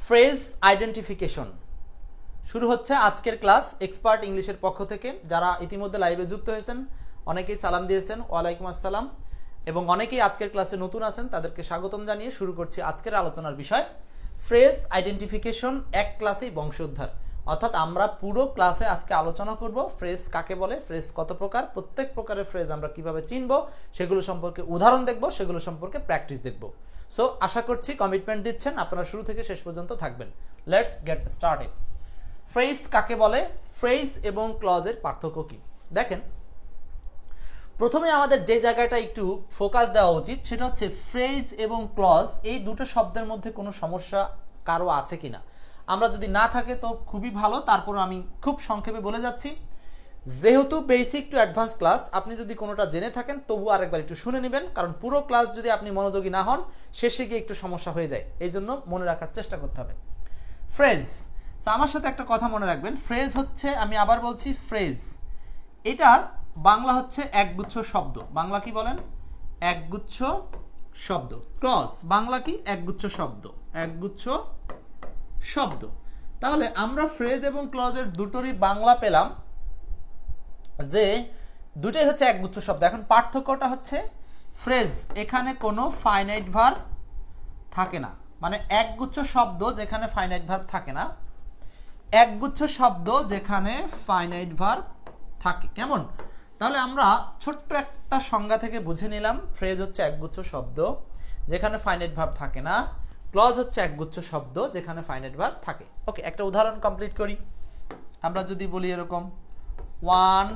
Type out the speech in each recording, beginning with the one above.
Phrase identification শুরু হচ্ছে আজকের ক্লাস এক্সপার্ট ইংলিশের পক্ষ থেকে। যারা ইতিমধ্যে লাইভে যুক্ত হয়েছেন অনেকেই সালাম দিয়েছেন, ওয়ালাইকুম আসসালাম, এবং অনেকেই আজকের ক্লাসে নতুন আছেন, তাদেরকে স্বাগতম জানিয়ে শুরু করছি আজকের আলোচনার বিষয় ফ্রেজ আইডেন্টিফিকেশন। এক ক্লাসেই বংশোদ্ধার, অর্থাৎ আমরা পুরো ক্লাসে আজকে আলোচনা করব ফ্রেজ কাকে বলে, ফ্রেজ কত প্রকার, প্রত্যেক প্রকারের ফ্রেজ আমরা কিভাবে চিনব, সেগুলো সম্পর্কে উদাহরণ দেখব, সেগুলো সম্পর্কে প্র্যাকটিস দেখব। সো আশা করছি কমিটমেন্ট দিচ্ছেন, আপনারা শুরু থেকে শেষ পর্যন্ত থাকবেন। Let's get started. ফ্রেজ কাকে বলে, ফ্রেজ এবং ক্লজের পার্থক্য কি? দেখেন, প্রথমে আমাদের যে জায়গাটা একটু ফোকাস দেওয়া উচিত সেটা হচ্ছে ফ্রেজ এবং ক্লজ এই দুটো শব্দের মধ্যে কোনো সমস্যা কারো আছে কিনা। আমরা যদি না থাকে তো খুবই ভালো, তারপর আমি খুব সংক্ষেপে বলে যাচ্ছি। যেহেতু বেসিক টু অ্যাডভান্স ক্লাস, আপনি যদি কোনোটা জেনে থাকেন তবু আরেকবার একটু শুনে নেবেন, কারণ পুরো ক্লাস যদি আপনি মনোযোগী না হন শেষে গিয়ে একটু সমস্যা হয়ে যায়, এই জন্য মনে রাখার চেষ্টা করতে হবে। ফ্রেজ, আমার সাথে একটা কথা মনে রাখবেন, ফ্রেজ হচ্ছে, আমি আবার বলছি, ফ্রেজ এটার বাংলা হচ্ছে একগুচ্ছ শব্দ। বাংলা কি বলেন? একগুচ্ছ শব্দ। ক্লজ বাংলা কি? একগুচ্ছ শব্দ। একগুচ্ছ শব্দ। তাহলে আমরা ফ্রেজ এবং ক্লজের দুটোরই বাংলা পেলাম যে দুটোই হচ্ছে একগুচ্ছ শব্দ। এখন পার্থক্যটা হচ্ছে ফ্রেজ এখানে কোনো ফাইনাইট ভার্ব থাকে না, মানে একগুচ্ছ শব্দ যেখানে ফাইনাইট ভার্ব থাকে না, একগুচ্ছ শব্দ যেখানে ফাইনাইট ভার্ব থাকে। কেমন? তাহলে আমরা ছোট্ট একটা সংজ্ঞা থেকে বুঝে নিলাম, ফ্রেজ হচ্ছে একগুচ্ছ শব্দ যেখানে ফাইনাইট ভার্ব থাকে না, ক্লজ হচ্ছে একগুচ্ছ শব্দ যেখানে ফাইনাইট ভার্ব থাকে। ওকে, একটা উদাহরণ কমপ্লিট করি। আমরা যদি বলি এরকম, ওয়ান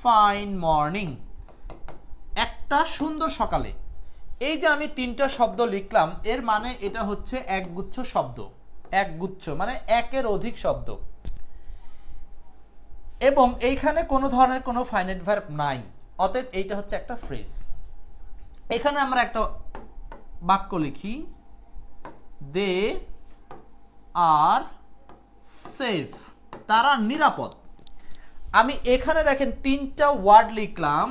ফাইন মর্নিং, একটা সুন্দর সকালে, এই যে আমি তিনটা শব্দ লিখলাম, এর মানে এটা হচ্ছে একগুচ্ছ শব্দ। একগুচ্ছ মানে একের অধিক শব্দ, এবং এইখানে কোনো ধরনের কোনো ফাইনাইট ভার্ব নাই, অতএব এইটা হচ্ছে একটা ফ্রেজ। এখানে আমরা একটা বাক্য লিখি, দে আর সেফ, তারা নিরাপদ। আমি এখানে দেখেন তিনটা ওয়ার্ড লিখলাম,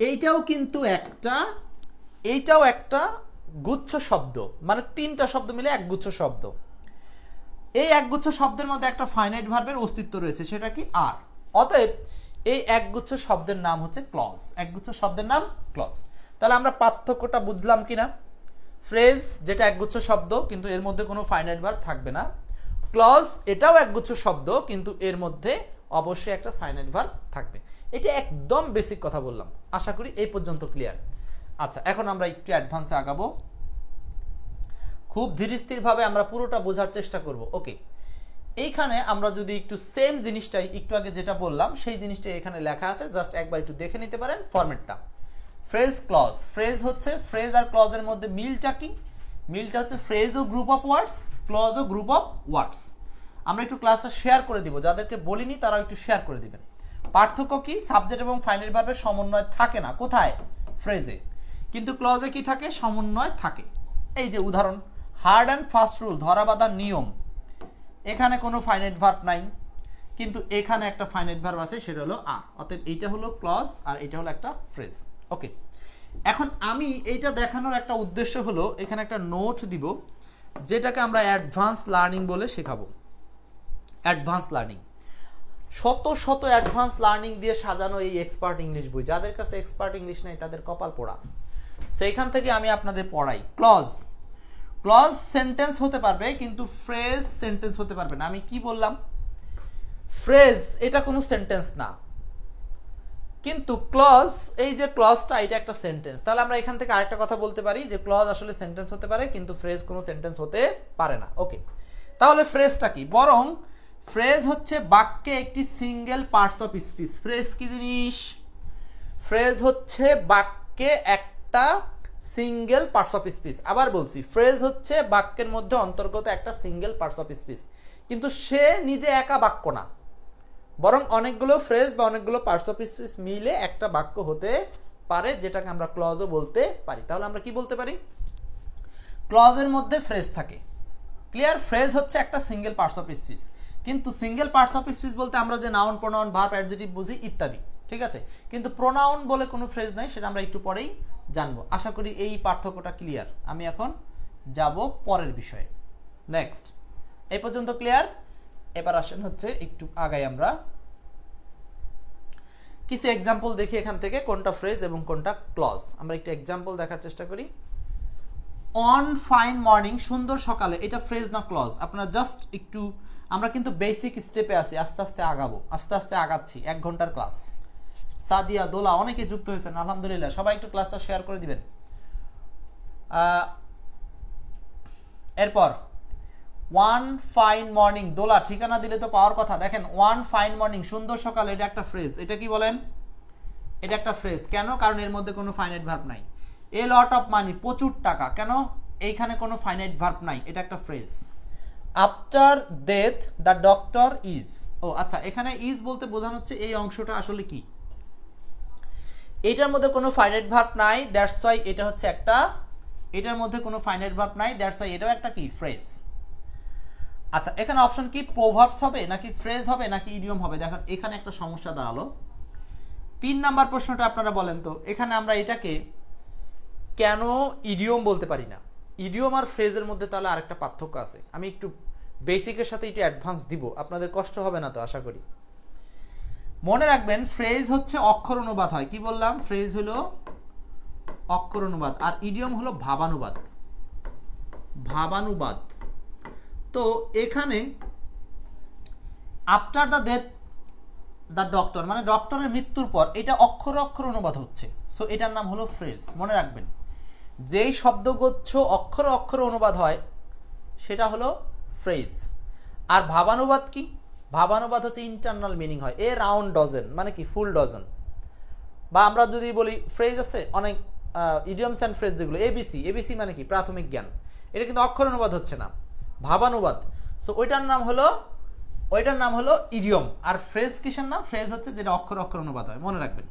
এইটাও কিন্তু একটা, এইটাও একটা গুচ্ছ শব্দ, মানে তিনটা শব্দ মিলে একগুচ্ছ শব্দ। এই একগুচ্ছ শব্দের মধ্যে একটা ফাইনাইট ভার্বের অস্তিত্ব রয়েছে, সেটা কি? আর। অতএব এই একগুচ্ছ শব্দের নাম হচ্ছে ক্লজ। একগুচ্ছ শব্দের নাম ক্লজ। তাহলে আমরা পার্থক্যটা বুঝলাম কিনা? ফ্রেজ যেটা একগুচ্ছ শব্দ কিন্তু এর মধ্যে কোনো ফাইনাইট ভার্ব থাকবে না, ক্লজ এটাও একগুচ্ছ শব্দ কিন্তু এর মধ্যে অবশ্যই একটা ফাইনাইট ভার্ব থাকবে। এটা একদম বেসিক কথা বললাম, আশা করি এই পর্যন্ত ক্লিয়ার। আচ্ছা, এখন আমরা একটু অ্যাডভান্সে আগাবো, খুব ধীরস্থিরভাবে আমরা পুরোটা বোঝার চেষ্টা করব। ওকে, এইখানে আমরা যদি একটু সেম জিনিসটাই একটু আগে যেটা বললাম সেই জিনিসটাই এখানে লেখা আছে, জাস্ট একবার একটু দেখে নিতে পারেন ফরম্যাটটা। Phrase, clause. ফ্রেজ হচ্ছে, ফ্রেজ আর ক্লজের মধ্যে মিলটা কি? মিলটা হচ্ছে ফ্রেজ ও গ্রুপ অফ ওয়ার্ডস, ক্লজ ও গ্রুপ অফ ওয়ার্ডস। আমরা একটু ক্লাসটা শেয়ার করে দিব, যাদেরকে বলিনি তারাও একটু শেয়ার করে দিবেন। পার্থক্য কি? সাবজেক্ট এবং ফাইনাইট ভার্বের সমন্বয় থাকে না। কোথায়? ফ্রেজে। কিন্তু ক্লজে কি থাকে? সমন্বয় থাকে। এই যে উদাহরণ, হার্ড অ্যান্ড ফাস্ট রুল, ধরাবাঁধা নিয়ম, এখানে কোনো ফাইনাইট ভার্ব নাই, কিন্তু এখানে একটা ফাইনাইট ভার্ব আছে, সেটা হলো আ। অতএব এইটা হলো ক্লজ আর এটা হলো একটা ফ্রেজ। ওকে, এখন আমি এইটা দেখানোর একটা উদ্দেশ্য হলো এখানে একটা নোট দিব, যেটাকে আমরা অ্যাডভান্স লার্নিং বলে শেখাবো। অ্যাডভান্স লার্নিং, শত শত অ্যাডভান্স লার্নিং দিয়ে সাজানো এই এক্সপার্ট ইংলিশ বই। যাদের কাছে এক্সপার্ট ইংলিশ নেই তাদের কপাল পোড়া। সেইখান থেকে আমি আপনাদের পড়াই। ক্লজ, ক্লজ সেন্টেন্স হতে পারবে কিন্তু ফ্রেজ সেন্টেন্স হতে পারবে না। আমি কি বললাম? ফ্রেজ এটা কোনো সেন্টেন্স না, কিন্তু ক্লজ, এই যে ক্লজটা, এটা একটা সেন্টেন্স। তাহলে আমরা এখান থেকে আরেকটা কথা বলতে পারি যে ক্লজ আসলে সেন্টেন্স হতে পারে কিন্তু ফ্রেজ কোনো সেন্টেন্স হতে পারে না। ওকে, তাহলে ফ্রেজটা কি? বরং ফ্রেজ হচ্ছে বাক্যে একটি single parts of speech. Phrase কি জিনিস? ফ্রেজ হচ্ছে বাক্যে একটা সিঙ্গেল পার্টস অফ স্পিচ। আবার বলছি, ফ্রেজ হচ্ছে বাক্যের মধ্যে অন্তর্গত একটা সিঙ্গেল পার্টস অফ স্পিচ, কিন্তু সে নিজে একা বাক্য না, বরং অনেকগুলো ফ্রেজ বা অনেকগুলো পার্টস অফ স্পিচ মিলে একটা বাক্য হতে পারে, যেটাকে আমরা ক্লজও বলতে পারি। তাহলে আমরা কি বলতে পারি? ক্লজের মধ্যে ফ্রেজ থাকে। ক্লিয়ার? ফ্রেজ হচ্ছে একটা সিঙ্গেল পার্টস অফ স্পিচ, কিন্তু সিঙ্গেল পার্টস অফ স্পিচ বলতে আমরা যে নাউন, প্রোনাউন, ভার্ব, অ্যাডজেক্টিভ বুঝি ইত্যাদি, ঠিক আছে? কিন্তু প্রোনাউন বলে কোনো ফ্রেজ নাই, সেটা আমরা একটু পরেই জানবো। আশা করি এই পার্থক্যটা ক্লিয়ার। আমি এখন যাব পরের বিষয়ে। নেক্সট, এই পর্যন্ত ক্লিয়ার? এবার আসেন হচ্ছে একটু আগাই, আমরা কিছু এক্সাম্পল দেখি এখান থেকে কোনটা ফ্রেজ এবং কোনটা ক্লজ। আমরা একটু এক্সাম্পল দেখার চেষ্টা করি। অন ফাইন মর্নিং, সুন্দর সকালে, এটা ফ্রেজ না ক্লজ? আপনারা জাস্ট একটু, আমরা কিন্তু বেসিক স্টেপে আছি, আস্তে আস্তে আগাবো, আস্তে আস্তে আগাচ্ছি। 1 ঘন্টার ক্লাস। সাদিয়া, দোলা, অনেকে যুক্ত হয়েছেন, আলহামদুলিল্লাহ। সবাই একটু ক্লাসটা শেয়ার করে দিবেন। এরপর ওয়ান ফাইন মর্নিং, দোলা ঠিকানা দিলে তো পাওয়ার কথা। দেখেন, ওয়ান ফাইন মর্নিং, সুন্দর সকাল, এটা একটা ফ্রেজ। এটা কি বলেন? এটা একটা ফ্রেজ। কেন? কারণ এর মধ্যে কোনো ফাইনাইট ভার্ব নাই। এ লট অফ মানি, প্রচুর টাকা, কেন? এইখানে কোনো ফাইনাইট ভার্ব নাই, এটা একটা phrase. After death the doctor is, ও আচ্ছা, এখানে ইজ বলতে বোঝানো হচ্ছে এই অংশটা আসলে কি, এটার মধ্যে কোনো ফাইনাইট ভার্ব নাই, দ্যাটস ওয়াই এটা হচ্ছে একটা, এটার মধ্যে কোনো ফাইনাইট ভার্ব নাই, দ্যাটস ওয়াই এটাও একটা কি, ফ্রেজ। আচ্ছা, এখানে অপশন কি, প্রোভার্বস হবে নাকি ফ্রেজ হবে নাকি ইডিয়ম হবে? দেখেন এখানে একটা সমস্যা দাঁড়ালো। 3 নাম্বার প্রশ্নটা আপনারা বলেন তো, এখানে আমরা এটাকে কেন ইডিয়ম বলতে পারি না? ইডিয়ম আর ফ্রেজের মধ্যে তাহলে আরেকটা পার্থক্য আছে। আমি একটু বেসিকের সাথে একটু অ্যাডভান্স দিব, আপনাদের কষ্ট হবে না তো আশা করি। মনে রাখবেন, ফ্রেজ হচ্ছে অক্ষর অনুবাদ হয়। কি বললাম? ফ্রেজ হলো অক্ষর অনুবাদ, আর ইডিয়ম হলো ভাবানুবাদ। ভাবানুবাদ। তো এখানে after the death the doctor, মানে ডক্টরের মৃত্যুর পর, এটা অক্ষর অক্ষর অনুবাদ হচ্ছে, সো এটার নাম হলো ফ্রেজ। মনে রাখবেন, যেই শব্দগুচ্ছ অক্ষর অক্ষর অনুবাদ হয় সেটা হলো ফ্রেজ। আর ভাবানুবাদ কি? ভাবানুবাদ হচ্ছে ইন্টারনাল মিনিং হয়। এ রাউন্ড ডজন মানে কি, ফুল ডজন। বা আমরা যদি বলি ফ্রেজ আছে অনেক, ইডিয়মস অ্যান্ড ফ্রেজ যেগুলো, এবিসি, এবিসি মানে কি, প্রাথমিক জ্ঞান, এটা কিন্তু অক্ষর অনুবাদ হচ্ছে না, ভাবানুবাদ। সো ওইটার নাম হলো ইডিয়ম। আর ফ্রেজ কিসের নাম? ফ্রেজ হচ্ছে যেটা অক্ষর অক্ষর অনুবাদ হয়, মনে রাখবেন।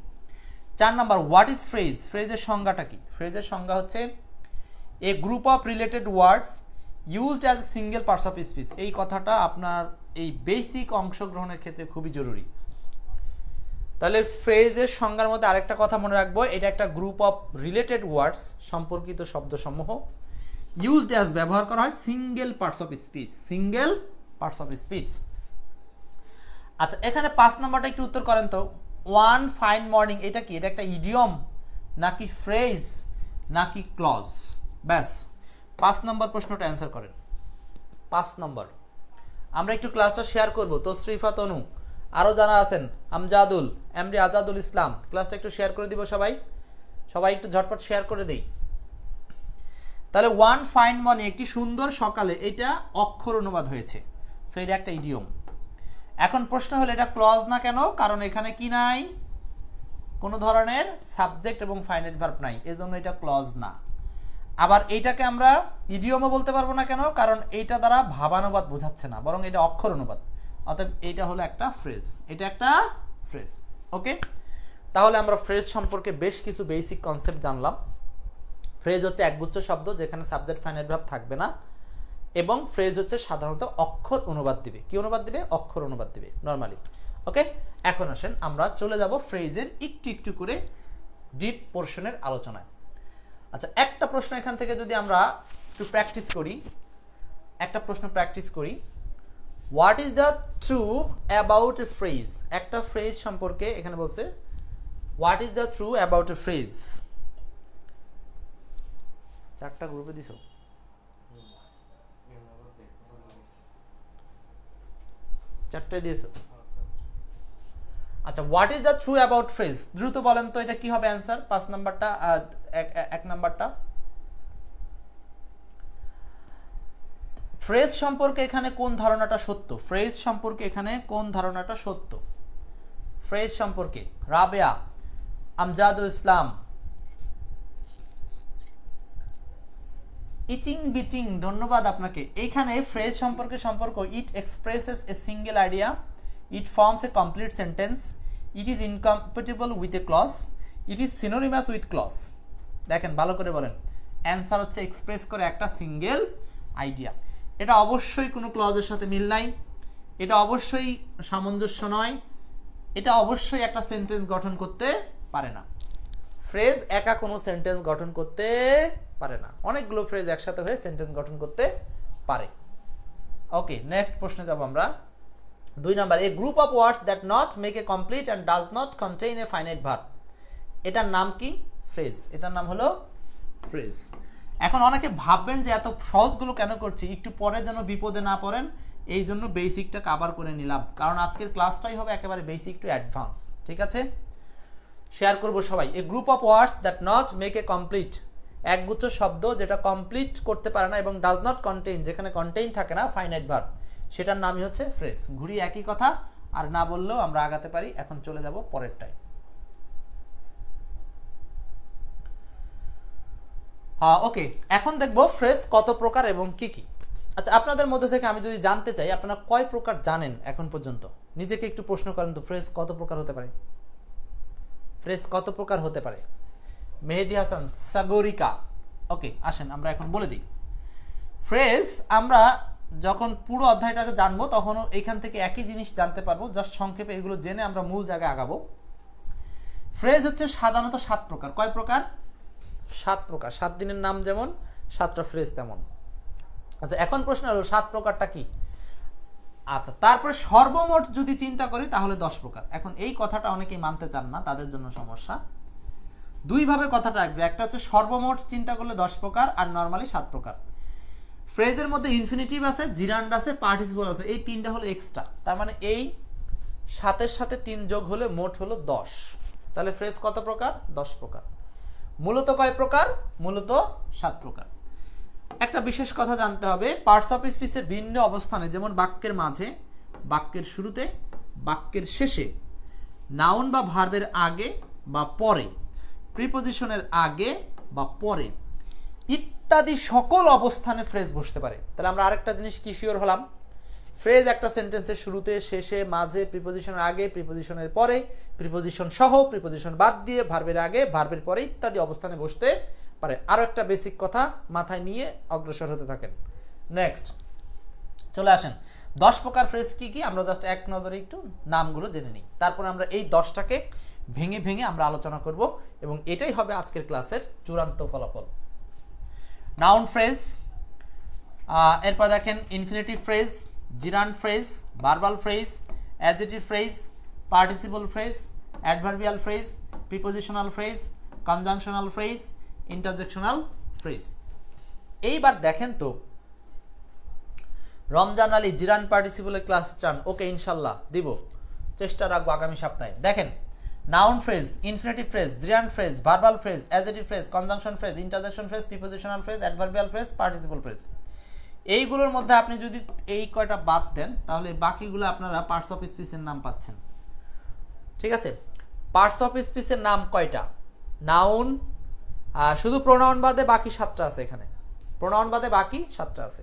4 নাম্বার, হোয়াট ইজ ফ্রেজ? ফ্রেজের সংজ্ঞাটা কি? ফ্রেজের সংজ্ঞা হচ্ছে a group of related words used as a single parts of speech. এই কথাটা আপনার এই বেসিক অংশগ্রহণের ক্ষেত্রে খুবই জরুরি। তাহলে ফ্রেজের সংজ্ঞার মধ্যে আরেকটা কথা মনে রাখবো, এটা একটা গ্রুপ অফ রিলেটেড ওয়ার্ডস, সম্পর্কিত শব্দসমূহ, ইউজড অ্যাজ, ব্যবহার করা হয়, single parts of speech, single parts of speech. আচ্ছা, এখানে 5 নাম্বারটা একটু উত্তর করেন তো। ওয়ান ফাইন মর্নিং, এটা কি? এটা একটা ইডিয়ম নাকি ফ্রেজ নাকি ক্লজ? ব্যাস, 5 নম্বর প্রশ্নটা অ্যান্সার করেন। 5 নম্বর। আমরা একটু ক্লাসটা শেয়ার করবো। তসরিফা, তনু, আরও যারা আছেন, আমজাদুল, এমডি আজাদুল ইসলাম, ক্লাসটা একটু শেয়ার করে দিব সবাই। সবাই একটু ঝটপট শেয়ার করে দেই। তাহলে ওয়ান ফাইন মর্নিং, একটি সুন্দর সকালে, এটা অক্ষর অনুবাদ হয়েছে, সো এটা একটা ইডিয়ম। এখন প্রশ্ন হলো এটা ক্লজ না কেন? কারণ এখানে কি নাই, কোনো ধরনের সাবজেক্ট এবং ফাইনাইট ভার্ব নাই, এজন্য এটা ক্লজ না। আবার এইটাকে আমরা ইডিয়মও বলতে পারবো না কেন? কারণ এইটা দ্বারা ভাবানুবাদ বোঝাচ্ছে না, বরং এটা অক্ষর অনুবাদ। অতএব এইটা হলো একটা ফ্রেজ, এটা একটা ফ্রেজ। ওকে, তাহলে আমরা ফ্রেজ সম্পর্কে বেশ কিছু বেসিক কনসেপ্ট জানলাম। ফ্রেজ হচ্ছে একগুচ্ছ শব্দ যেখানে সাবজেক্ট ফাইনাইট ভার্ব থাকবে না, এবং ফ্রেজ হচ্ছে সাধারণত অক্ষর অনুবাদ দিবে। কি অনুবাদ দিবে? অক্ষর অনুবাদ দিবে নরমালি। ওকে, এখন আসেন আমরা চলে যাব ফ্রেজের একটু একটু করে ডিপ পোর্শনের আলোচনায়। আচ্ছা, একটা প্রশ্ন এখান থেকে যদি আমরা একটু প্র্যাকটিস করি, একটা প্রশ্ন প্র্যাকটিস করি, what is the true about a phrase? একটা ফ্রেজ সম্পর্কে এখানে বলছে what is the true about a phrase. 4টা গ্রুপে দিছো, 4টায় দিয়েছো। আচ্ছা, what is the true about phrase? দ্রুত বলেন তো, এটা কি হবে অ্যান্সার? 5 নাম্বারটা, 1 নাম্বারটা। ফ্রেজ সম্পর্কে এখানে কোন ধারণাটা সত্য? ফ্রেজ সম্পর্কে এখানে কোন ধারণাটা সত্য? ফ্রেজ সম্পর্কে রাবেয়া, আমজাদুল ইসলাম, ইচিং বিচিং, ধন্যবাদ আপনাকে। এইখানে ফ্রেজ সম্পর্কে সম্পর্ক, it expresses a single idea, it forms a complete sentence, it is incompatible with a clause, it is synonymous with clause. দেখেন ভালো করে বলেন, অ্যান্সার হচ্ছে এক্সপ্রেস করে একটা সিঙ্গেল আইডিয়া। এটা অবশ্যই কোনো ক্লজের সাথে মিল নাই, এটা অবশ্যই সামঞ্জস্য নয়, এটা অবশ্যই একটা সেন্টেন্স গঠন করতে পারে না। ফ্রেজ একা কোনো সেন্টেন্স গঠন করতে পারে না, অনেকগুলো ফ্রেজ একসাথে হয়ে সেন্টেন্স গঠন করতে পারে। ওকে, নেক্সট প্রশ্নে যাব আমরা। 2 number, A group of words that not make a complete and does not contain A finite verb. এটার নাম কি? ফ্রেজ। এটার নাম হলো ফ্রেজ। এখন অনেকে ভাববেন যে এত সহজগুলো কেন করছি, একটু পরে যেন বিপদে না পড়েন এই জন্য বেসিকটা কভার করে নিলাম, কারণ আজকের ক্লাসটাই হবে একেবারে বেসিক টু অ্যাডভান্স। ঠিক আছে, শেয়ার করব সবাই। A group of words that not make a complete, একগুচ্ছ শব্দ যেটা কমপ্লিট করতে পারে না এবং ডাজ নট কন্টেইন, যেখানে কন্টেইন থাকে না ফাইনাইট ভার্ব, সেটার নামই হচ্ছে ফ্রেজ। ঘুরি একই কথা, আর না বললেও আমরা আগাতে পারি। এখন চলে যাব পরেরটায়। ওকে, এখন দেখব ফ্রেজ কত প্রকার এবং কি কি। আচ্ছা, আপনাদের মধ্যে থেকে আমি যদি জানতে চাই আপনারা কয় প্রকার জানেন এখন পর্যন্ত, নিজেকে একটু প্রশ্ন করেন তো, ফ্রেজ কত প্রকার হতে পারে? ফ্রেজ কত প্রকার হতে পারে? মেহেদি হাসান, সাগরিকা। ওকে, আসেন আমরা এখন বলে দিই। ফ্রেজ আমরা যখন পুরো অধ্যায়টাকে জানবো তখন এখান থেকে একই জিনিস জানতে পারবো, জাস্ট সংক্ষেপে এগুলো জেনে আমরা মূল জায়গায় আগাবো। ফ্রেজ হচ্ছে সাধারণত 7 প্রকার। কয় প্রকার? 7 প্রকার। 7 দিনের নাম যেমন 7টা ফ্রেজ তেমন। আচ্ছা, এখন প্রশ্ন হলো 7 প্রকারটা কি? আচ্ছা, তারপরে সর্বমোট যদি চিন্তা করি তাহলে 10 প্রকার। এখন এই কথাটা অনেকেই মানতে চান না, তাদের জন্য সমস্যা। দুই ভাবে কথাটা আসবে, একটা হচ্ছে সর্বমোট চিন্তা করলে 10 প্রকার, আর নরমালি 7 প্রকার। ফ্রেজের মধ্যে ইনফিনিটিভ আছে, জিরান্ড আছে, পার্টিসিপল আছে, এই 3টা হলো এক্সট্রা। তার মানে এই 7-এর সাথে 3 যোগ হলে মোট হলো 10। তাহলে ফ্রেজ কত প্রকার? 10 প্রকার। মূলত কয় প্রকার? মূলত 7 প্রকার। একটা বিশেষ কথা জানতে হবে, পার্টস অফ স্পিচের ভিন্ন অবস্থানে, যেমন বাক্যের মাঝে, বাক্যের শুরুতে, বাক্যের শেষে, নাউন বা ভার্বের আগে বা পরে, প্রিপজিশনের আগে বা পরে ইত্যাদি সকল অবস্থানে ফ্রেজ বসতে পারে। তাহলে আমরা আরেকটা জিনিস কি শিওর হলাম, ফ্রেজ একটা সেন্টেন্সের শুরুতে, শেষে, মাঝে, প্রিপজিশনের আগে, প্রিপজিশনের পরে, প্রিপজিশন সহ, প্রিপজিশন বাদ দিয়ে, ভার্বের আগে, ভার্বের পরে ইত্যাদি অবস্থানে বসতে পারে। আরো একটা বেসিক কথা মাথায় নিয়ে অগ্রসর হতে থাকেন। নেক্সট চলে আসেন, 10 প্রকার ফ্রেজ কি কি আমরা জাস্ট এক নজরে একটু নামগুলো জেনে নিই, তারপর আমরা এই 10টাকে ভেঙে ভেঙে আমরা আলোচনা করব এবং এটাই হবে আজকের ক্লাসের চূড়ান্ত ফলাফল। নাউন ফ্রেজ, এরপর দেখেন infinitive phrase, gerund phrase, verbal phrase, adjective phrase, participle phrase, adverbial phrase, prepositional phrase, conjunctional phrase, interjectional phrase. এইবার দেখেন তো, রমজান আলী জিরান্ড পার্টিসিপলের ক্লাস চান? ওকে, ইনশাল্লাহ দিব, চেষ্টা রাখবো আগামী সপ্তাহে। দেখেন, noun phrase, infinitive phrase, gerund phrase, verbal phrase, adjective phrase, conjunction phrase, interjection phrase, prepositional phrase, adverbial phrase, participle phrase. এইগুলোর মধ্যে আপনি যদি এই কয়টা বাদ দেন তাহলে বাকিগুলো আপনারা পার্টস অফ স্পিচের নাম পাচ্ছেন। ঠিক আছে, পার্টস অফ স্পিচের নাম কয়টা? নাউন, শুধু প্রোনাউন বাদে বাকি 7টা আছে। এখানে প্রোনাউন বাদে বাকি 7টা আছে।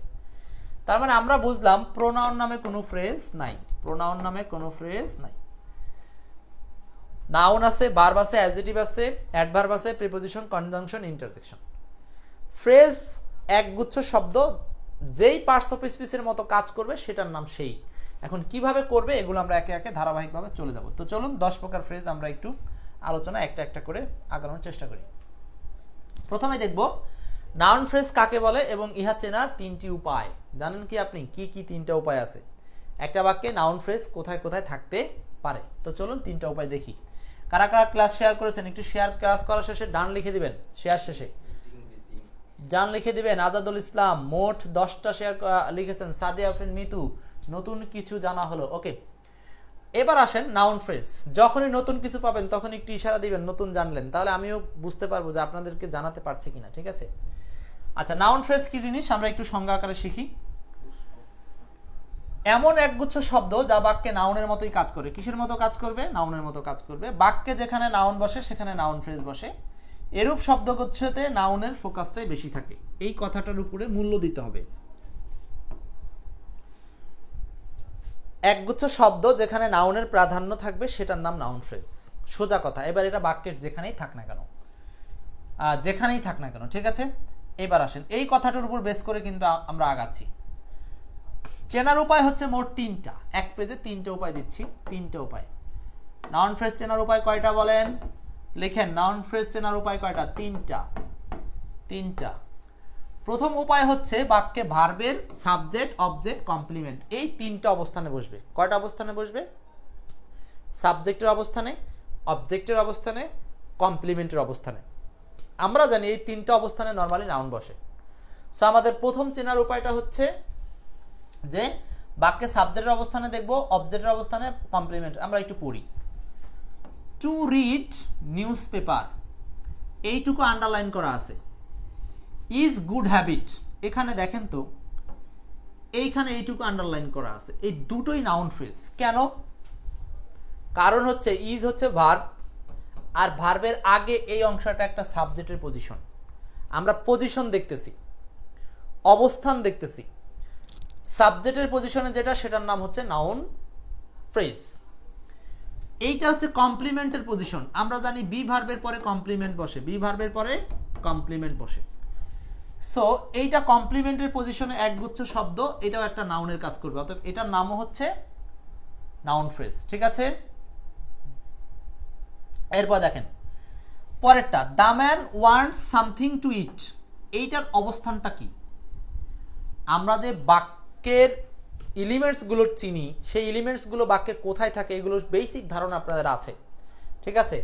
তার মানে আমরা বুঝলাম প্রোনাউন নামে কোনো ফ্রেজ নাই, প্রোনাউন নামে কোনো ফ্রেজ নাই। নাউন আছে, ভার্ব আছে, অ্যাডজেক্টিভ আছে, অ্যাডভার্ব আছে, প্রিপজিশন, কনজাংশন, ইন্টারজেকশন। ফ্রেজ একগুচ্ছ শব্দ, যেই পার্টস অফ স্পিচের মতো কাজ করবে সেটার নাম সেই। এখন কিভাবে করবে এগুলো আমরা একে একে ধারাবাহিকভাবে চলে যাব। তো চলুন 10 প্রকার ফ্রেজ আমরা একটু আলোচনা একটা একটা করে আগানোর চেষ্টা করি। প্রথমে দেখব নাউন ফ্রেজ কাকে বলে এবং ইহা চেনার 3টি উপায়। জানেন কি আপনি কি কি 3টা উপায় আছে? একটা বাক্যে নাউন ফ্রেজ কোথায় কোথায় থাকতে পারে। তো চলুন 3টা উপায় দেখি। কারা কারা ক্লাস শেয়ার করেছেন একটু শেয়ার, ক্লাস করার শেষে ডান লিখে দিবেন, শেয়ার শেষে ডান লিখে দিবেন। আজাদুল ইসলাম মোট 10টা শেয়ার লিখেছেন। সাদিয়া আফরিন মিতু, নতুন কিছু জানা হলো। ওকে, এবার আসেন নাউন ফ্রেজ। যখনই নতুন কিছু পাবেন তখন একটু ইশারা দিবেন নতুন জানলেন, তাহলে আমিও বুঝতে পারবো যে আপনাদেরকে জানাতে পারছি কিনা। ঠিক আছে, আচ্ছা নাউন ফ্রেজ কি জিনিস আমরা একটু সংজ্ঞা আকারে শিখি। এমন একগুচ্ছ শব্দ যা বাক্যে নাউনের মতোই কাজ করে। কিসের মতো কাজ করবে? নাউনের মতো কাজ করবে। বাক্যে যেখানে নাউন বসে সেখানে নাউন ফ্রেজ বসে। এরূপ শব্দগুচ্ছতে নাউনের ফোকাসটাই বেশি থাকে। এই কথাটার উপরে মূল্য দিতে হবে। একগুচ্ছ শব্দ যেখানে নাউনের প্রাধান্য থাকবে সেটার নাম নাউন ফ্রেজ। সোজা কথা। এবার এটা বাক্যের যেখানেই থাক না কেন, যেখানেই থাক না কেন। ঠিক আছে, এবার আসেন এই কথাটার উপর বেস করে কিন্তু আমরা আগাচ্ছি। চেনার উপায় হচ্ছে মোট 3টা। এক পেজে 3টে উপায় দিচ্ছি, 3টে উপায়। নাউন ফ্রেজ চেনার উপায় কয়টা বলেন? লিখেন, নাউন ফ্রেজ চেনার উপায় কয়টা? 3টা। প্রথম উপায় হচ্ছে বাক্যে ভার্বের সাবজেক্ট অবজেক্ট কমপ্লিমেন্ট এই তিনটা অবস্থানে বসবে। কয়টা অবস্থানে বসবে? সাবজেক্টের অবস্থানে, অবজেক্টের অবস্থানে, কমপ্লিমেন্টের অবস্থানে। আমরা জানি এই তিনটা অবস্থানে নরমালি নাউন বসে। সো আমাদের প্রথম চেনার উপায়টা হচ্ছে যে বাক্যে সাবজেক্টের অবস্থানে দেখব, অবজেক্টের অবস্থানে কমপ্লিমেন্ট। আমরা একটু পড়ি। টু রিড নিউজ পেপার, এইটুকু আন্ডারলাইন করা আছে। ইজ গুড হ্যাবিট, এখানে দেখেন তো এইখানে এইটুকু আন্ডারলাইন করা আছে। এই দুটোই নাউন ফ্রেজ। কেন? কারণ হচ্ছে ইজ হচ্ছে ভার্ব, আর ভার্বের আগে এই অংশটা একটা সাবজেক্টের পজিশন। আমরা পজিশন দেখতেছি, অবস্থান দেখতেছি। সাবজেক্টের পজিশনে যেটা, সেটার নাম হচ্ছে নাউন ফ্রেজ। এইটা হচ্ছে কমপ্লিমেন্টের পজিশন। আমরা জানি বি ভার্বের পরে কমপ্লিমেন্ট বসে, বি ভার্বের পরে কমপ্লিমেন্ট বসে। সো এইটা কমপ্লিমেন্টের পজিশনে একগুচ্ছ শব্দ, এটাও একটা নাউনের কাজ করবে, অর্থাৎ এটার নামও হচ্ছে নাউন ফ্রেজ। ঠিক আছে? এরপর দেখেন পরেরটা, the man wants something to eat, এইটার অবস্থানটা কি? আমরা যে বাক্যের এলিমেন্টসগুলো চিনি, সেই এলিমেন্টসগুলো বাক্যে কোথায় থাকে এগুলোর বেসিক ধারণা আপনাদের আছে। ঠিক আছে?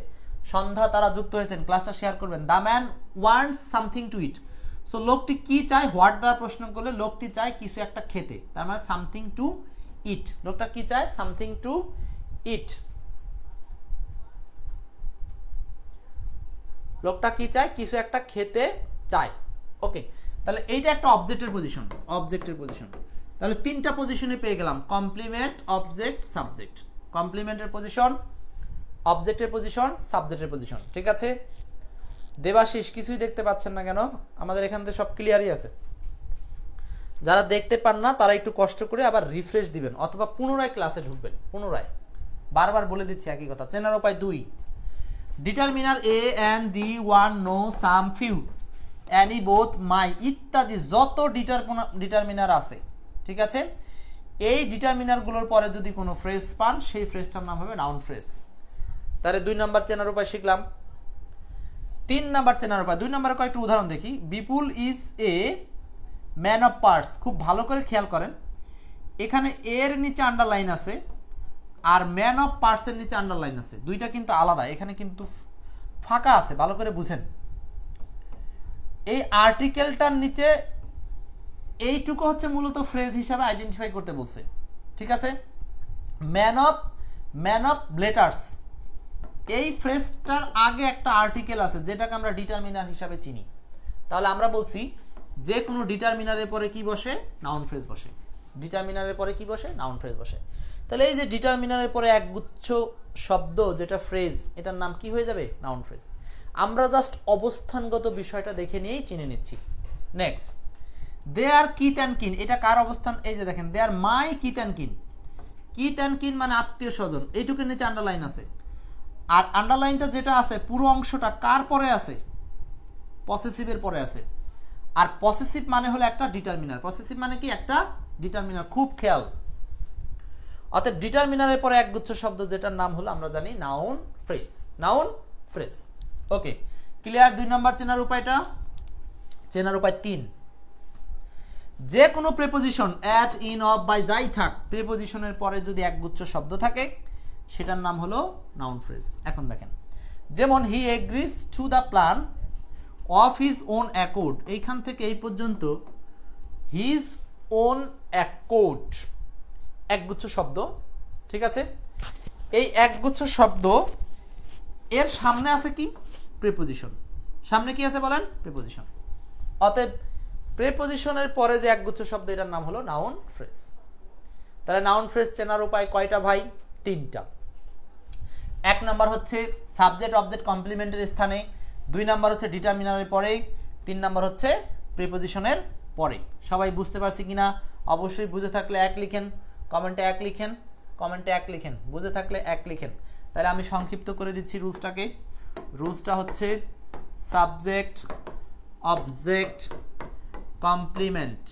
সন্ধ্যা তারা যুক্ত হয়েছেন, ক্লাসটা শেয়ার করবেন। The man wants something to it. So লোকটি কি চায়? হোয়াট দ্বারা প্রশ্ন করলে লোকটি চায় কিছু একটা খেতে, তার মানে সামথিং টু ইট। লোকটা কি চায়? সামথিং টু ইট। লোকটা কি চায়? কিছু একটা খেতে চায়। ওকে, তাহলে এইটা একটা অবজেক্টের পজিশন, অবজেক্টের পজিশন। তাহলে তিনটা পজিশনে পেয়ে গেলাম, কমপ্লিমেন্ট, অবজেক্ট, সাবজেক্ট। কমপ্লিমেন্টের পজিশন, অবজেক্টের পজিশন, সাবজেক্টের পজিশন। ঠিক আছে? দেবাশিস কিছুই দেখতে পাচ্ছেন না কেন? আমাদের এখান থেকে সব ক্লিয়ারই আছে। যারা দেখতে পান না তারা একটু কষ্ট করে আবার রিফ্রেশ দিবেন, অথবা পুনরায় ক্লাসে ঢুকবেন। পুনরায়, বারবার বলে দিচ্ছি একই কথা। চেনার উপায় 2, determiner a and the, one, no, some, few, any, both, my ইত্যাদি যত ডিটারমিনার আছে, ঠিক আছে, এই ডিটারমিনারগুলোর পরে যদি কোনো ফ্রেজ পান, সেই ফ্রেজটার নাম হবে নাউন ফ্রেজ। তাহলে 2 নাম্বার চেনার উপায় শিখলাম। 3 নাম্বার চেনার উপায়, 2 নাম্বারে কয়েকটা উদাহরণ দেখি। Bipul is a man of parts. খুব ভালো করে খেয়াল করেন, এখানে এর নিচে আন্ডারলাইন আছে, আর ম্যান অফ পার্টসের নিচে আন্ডারলাইন আছে। দুইটা কিন্তু আলাদা, এখানে কিন্তু ফাঁকা আছে, ভালো করে বুঝেন। এই আর্টিকেলটার নিচে এইটুকু হচ্ছে মূলত ফ্রেজ হিসাবে আইডেন্টিফাই করতে বলছে। ঠিক আছে? ম্যান অফ লেটার্স, এই ফ্রেজটার আগে একটা আর্টিকেল আছে যেটাকে আমরা ডিটারমিনার হিসাবে চিনি। তাহলে আমরা বলছি যে কোনো ডিটারমিনারের পরে কি বসে? নাউন ফ্রেজ বসে। ডিটারমিনারের পরে কি বসে? নাউন ফ্রেজ বসে। তাহলে এই যে ডিটারমিনারের পরে একগুচ্ছ শব্দ যেটা ফ্রেজ, এটার নাম কি হয়ে যাবে? Noun phrase. আমরা জাস্ট অবস্থানগত বিষয়টা দেখে নিয়েই চিনে নিচ্ছি। Next, they are kith and kin, এটা কার অবস্থান? এই যে দেখেন, they are my kith and kin. Kith and kin মানে আত্মীয় স্বজন, এইটুকুর নিচে আন্ডারলাইন আছে। আর আন্ডারলাইনটা যেটা আছে পুরো অংশটা কার পরে আছে? পসেসিভের পরে আছে। আর পসেসিভ মানে হলো একটা ডিটারমিনার। পসেসিভ মানে কি? একটা ডিটারমিনার। খুব খেয়াল। অর্থাৎ ডিটারমিনারের পরে একগুচ্ছ শব্দ যেটার নাম হলো আমরা জানি noun phrase. Noun phrase. Okay, clear? 2 number চেনার উপায়টা। চেনার উপায় 3, যে কোনো preposition at, in, of, by যাই থাক, প্রিপোজিশনের পরে যদি একগুচ্ছ শব্দ থাকে সেটার নাম হলো নাউন ফ্রেজ। এখন দেখেন, যেমন he agrees to the plan of his own accord, এইখান থেকে এই পর্যন্ত হিজ ওন অ্যাকর্ড একগুচ্ছ শব্দ। ঠিক আছে? এই একগুচ্ছ শব্দ এর সামনে আছে কি? প্রিপোজিশন। সামনে কি আছে বলেন? প্রিপোজিশন। অতএব প্রিপোজিশনের পরে যে একগুচ্ছ শব্দ, এটার নাম হলো নাউন ফ্রেজ। তাহলে নাউন ফ্রেজ চেনার উপায় কয়টা ভাই? 3টা। 1 নাম্বার হচ্ছে সাবজেক্ট অবজেক্ট কমপ্লিমেন্টের স্থানে, 2 নাম্বার হচ্ছে ডিটারমিনারের পরে, 3 নাম্বার হচ্ছে প্রিপোজিশনের পরে। সবাই বুঝতে পারছি কিনা? অবশ্যই বুঝে থাকলে 1 লিখেন, কমেন্টে 1 লিখেন, কমেন্টে 1 লিখেন, বুঝে থাকলে 1 লিখেন। তাহলে আমি সংক্ষিপ্ত করে দিচ্ছি রুলসটাকে। রুলসটা হচ্ছে সাবজেক্ট অবজেক্ট কমপ্লিমেন্ট,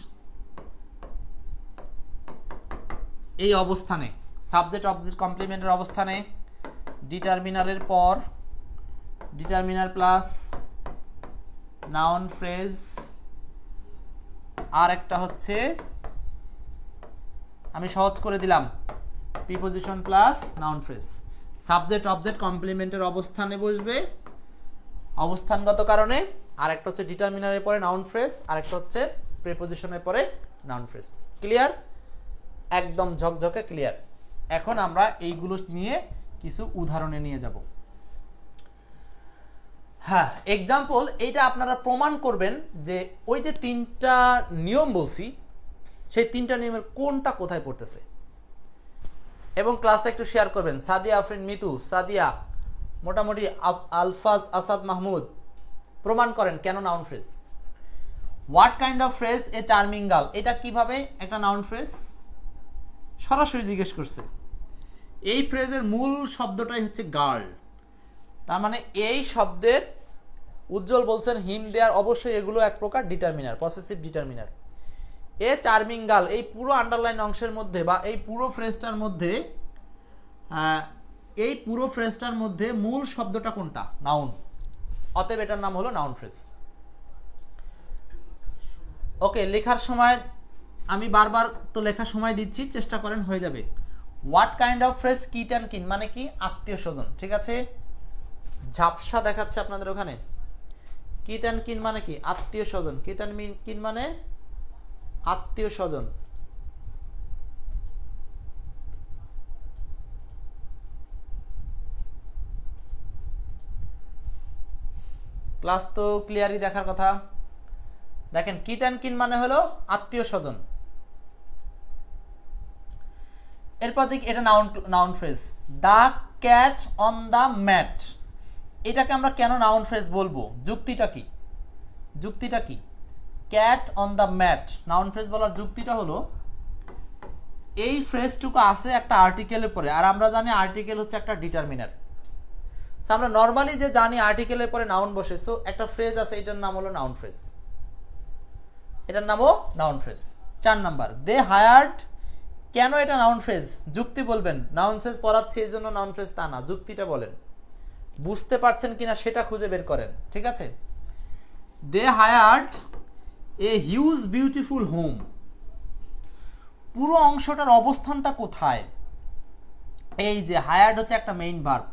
এই অবস্থানে, সাবজেক্ট অবজেক্ট কমপ্লিমেন্টের অবস্থানে ডিটারমিনারের পর ডিটারমিনার প্লাস নাউন ফ্রেজ আর একটা হচ্ছে আমি সহজ করে দিলাম preposition plus noun phrase. Subject object কমপ্লিমেন্টের অবস্থানে বসবে অবস্থানগত কারণে, আর একটা হচ্ছে ডিটারমিনারের পরে নাউন ফ্রেজ, আর একটা হচ্ছে প্রিপজিশনের পরে নাউন ফ্রেজ। ক্লিয়ার? একদম ঝকঝকে ক্লিয়ার। এখন আমরা এইগুলো নিয়ে কিছু উদাহরণে নিয়ে যাব। হ্যাঁ, এক্সাম্পল এইটা আপনারা প্রমাণ করবেন যে ওই যে তিনটা নিয়ম বলছি সেই তিনটা নিয়মের কোনটা কোথায় পড়তেছে, এবং ক্লাসটা একটু শেয়ার করবেন। সাদিয়া আফরিন মিতু, সাদিয়া, মোটামুটি আলফাজ আসাদ মাহমুদ, প্রমাণ করেন কেন noun phrase. What kind of phrase A charming girl, এটা কিভাবে একটা নাউন ফ্রেজ? সরাসরি জিজ্ঞেস করছে। এই ফ্রেজের মূল শব্দটাই হচ্ছে গার্ল, তার মানে এই শব্দের উজ্জ্বল বলছেন হিম দেয়ার, অবশ্যই এগুলো এক প্রকার ডিটারমিনার, পসেসিভ ডিটারমিনার। এ চার্মিং গার্ল, এই পুরো আন্ডারলাইন অংশের মধ্যে বা এই পুরো ফ্রেজটার মধ্যে মূল শব্দটা কোনটা? নাউন। অতএব এটার নাম হলো নাউন ফ্রেজ। ওকে, লেখার সময় আমি বারবার তো লেখার সময় দিচ্ছি, চেষ্টা করেন হয়ে যাবে। What kind of phrase Keith and kin, মানে কি? আত্মীয় স্বজন। ঠিক আছে, ঝাপসা দেখাচ্ছে আপনাদের ওখানে। কিথ অ্যান্ড কিন মানে কি? আত্মীয় স্বজন। কিথ অ্যান্ড কিন মানে আত্মীয় স্বজন। ক্লাস তো ক্লিয়ারই দেখার কথা। দেখেন, কিথ অ্যান্ড কিন মানে হলো আত্মীয় স্বজন। এরপর দেখি এটা noun phrase. The cat on the mat, এটাকে আমরা কেন নাউন ফ্রেজ বলবো? যুক্তিটা কি? যুক্তিটা কি? Cat on the mat noun phrase বলার যুক্তিটা হলো এই ফ্রেজটুকু আছে একটা আর্টিকেলের পরে, আর আমরা জানি আর্টিকেল হচ্ছে একটা ডিটারমিনার। আমরা নর্মালি যে জানি আর্টিকেলের পরে নাউন বসে, সো একটা ফ্রেজ আছে, এটার নাম হলো নাউন ফ্রেজ, এটার নামও নাউন ফ্রেজ। 4 নাম্বার, দে হায়ার্ড, কেন এটা নাউন ফ্রেজ? যুক্তি বলবেন। নাউন ফ্রেজ পড়াচ্ছি এই জন্য নাউন ফ্রেজ তা না, যুক্তিটা বলেন। বুঝতে পারছেন কিনা সেটা খুঁজে বের করেন। ঠিক আছে, they hired a huge beautiful home, পুরো অংশটার অবস্থানটা কোথায়? এই যে হায়ার্ড হচ্ছে একটা মেইন ভার্ব,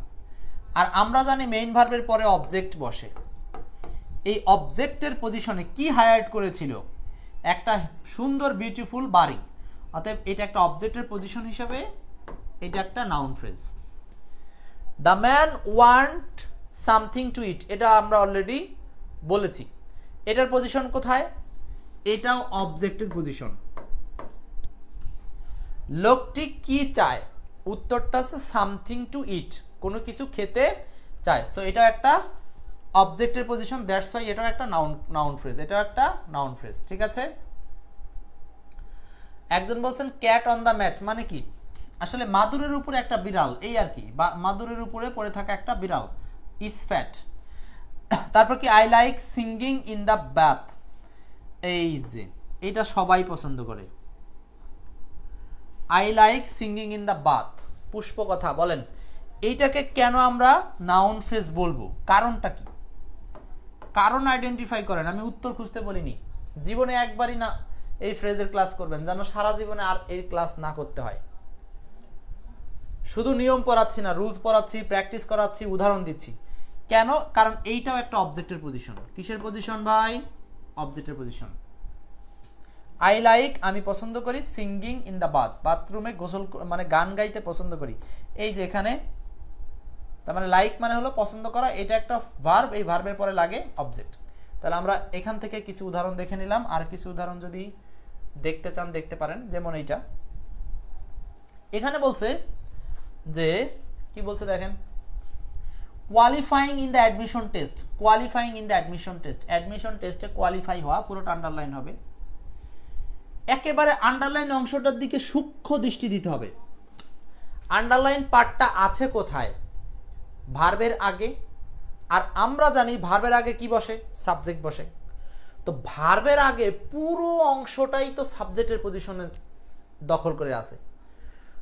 আর আমরা জানি মেইন ভার্বের পরে অবজেক্ট বসে। এই অবজেক্টের পজিশনে কি হায়ার্ড করেছিল? একটা সুন্দর বিউটিফুল বাড়ি। অতএব এটা একটা অবজেক্টের পজিশন হিসাবে এটা একটা noun phrase. The man want something to eat, এটা আমরা অলরেডি বলেছি। এটার পজিশন কোথায়? এটাও অবজেক্টের পজিশন। লোকটি কি চায়? উত্তরটা আছে সামথিং টু ইট, কোনো কিছু খেতে চায়। সো এটা একটা অবজেক্টের পজিশন, দ্যাটস ওয়াই এটাও একটা নাউন ফ্রেজ, এটাও একটা নাউন ফ্রেজ। ঠিক আছে, একজন বলছেন ক্যাট অন দ্য ম্যাট মানে কি? আসলে মাদুরের উপরে একটা বিড়াল, এই আর কি, বা মাদুরের উপরে পড়ে থাকা একটা বিড়াল, ইজ ফ্যাট। তারপর কি? I like singing in the bath, এই যে এটা সবাই পছন্দ করে। I like singing in the bath, Pushpa কথা বলেন। এইটাকে কেন আমরা নাউন ফ্রেজ বলবো? কারণটা কি? কারণ আইডেন্টিফাই করেন। আমি উত্তর খুঁজতে বলিনি। জীবনে একবারই না এই ফ্রেজের ক্লাস করবেন, যেন সারা জীবনে আর এই ক্লাস না করতে হয়। শুধু নিয়ম পড়াচ্ছি না, রুলস পড়াচ্ছি, প্র্যাকটিস করাচ্ছি, উদাহরণ দিচ্ছি। কেন? কারণ এইটাও একটা অবজেক্টের পজিশন। কিসের পজিশন ভাই? অবজেক্টের পজিশন। আই লাইক, আমি পছন্দ করি, সিঙ্গিং ইন দ্য বাথ, বাথরুমে গোসল মানে গান গাইতে পছন্দ করি। এই যে এখানে, তার মানে লাইক মানে হলো পছন্দ করা, এটা একটা ভার্ব, এই ভার্বের পরে লাগে অবজেক্ট। তাহলে আমরা এখান থেকে কিছু উদাহরণ দেখে নিলাম, আর কিছু উদাহরণ যদি দেখতে চান দেখতে পারেন। যেমন এইটা, এখানে বলছে যে কি বলছে দেখেন, qualifying in the admission test. Qualifying in the admission test, admission টেস্টে কোয়ালিফাই হওয়া, পুরোটা আন্ডারলাইন হবে। একেবারে আন্ডারলাইন অংশটার দিকে সূক্ষ্ম দৃষ্টি দিতে হবে। আন্ডারলাইন পার্টটা আছে কোথায়? ভার্বের আগে। আর আমরা জানি ভার্বের আগে কি বসে? সাবজেক্ট বসে। তো ভার্বের আগে পুরো অংশটাই তো সাবজেক্টের পজিশনে দখল করে আছে।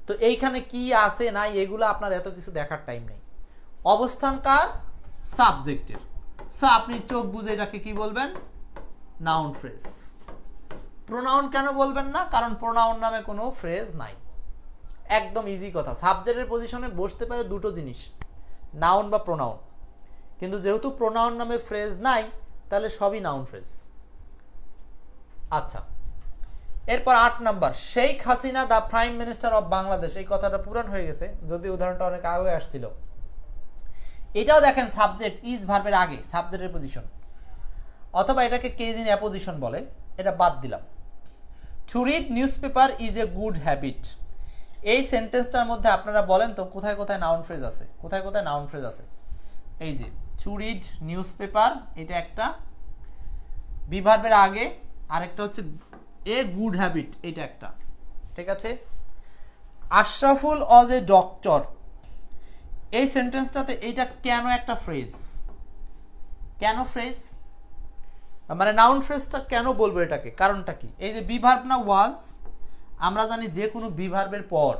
তো এইখানে কি আছে নাই এগুলো আপনার এত কিছু দেখার টাইম নেই। অবস্থান কার? সাবজেক্টের। সো আপনি চোখ বুঝে এটাকে কি বলবেন? Noun phrase. প্রোনাউন কেন বলবেন না? কারণ প্রোনাউন নামে কোনো ফ্রেজ নাই। একদম ইজি কথা। সাবজেক্টের পজিশনে বসতে পারে দুটো জিনিস, নাউন বা প্রোনাউন, কিন্তু যেহেতু প্রোনাউন নামে ফ্রেজ নাই তাহলে সবই নাউন ফ্রেজ। আচ্ছা, এরপর 8 number, Sheikh Hasina the prime minister of Bangladesh. এই কথাটা পুরান হয়ে গেছে, যদি উদাহরণটা অনেক আগে আসছিল। এটাও দেখেন সাবজেক্ট ইজ ভার্বের আগে, সাবজেক্টের পজিশন, অথবা এটাকে কেজ ইন অ্যাপোজিশন বলে, এটা বাদ দিলাম। To read news paper is a good habit. এই সেন্টেন্সটার মধ্যে আপনারা বলেন তো কোথায় কোথায় নাউন ফ্রেজ আছে, কোথায় কোথায় নাউন ফ্রেজ আছে? এই যে টু রিড নিউজ পেপার, এটা একটা বি ভার্বের আগে, আরেকটা হচ্ছে এ গুড হ্যাবিট, এটা একটা, ঠিক আছে। আশরাফুল ওয়াজ এ ডক্টর, এই সেন্টেন্সটাতে এইটা কেন একটা ফ্রেজ? কেন ফ্রেজ মানে নাউন ফ্রেজটা কেন বলবো এটাকে? কারণটা কি? এই যে বি ভার্ব না ওয়াজ, আমরা জানি যে কোনো বি ভার্বের পর,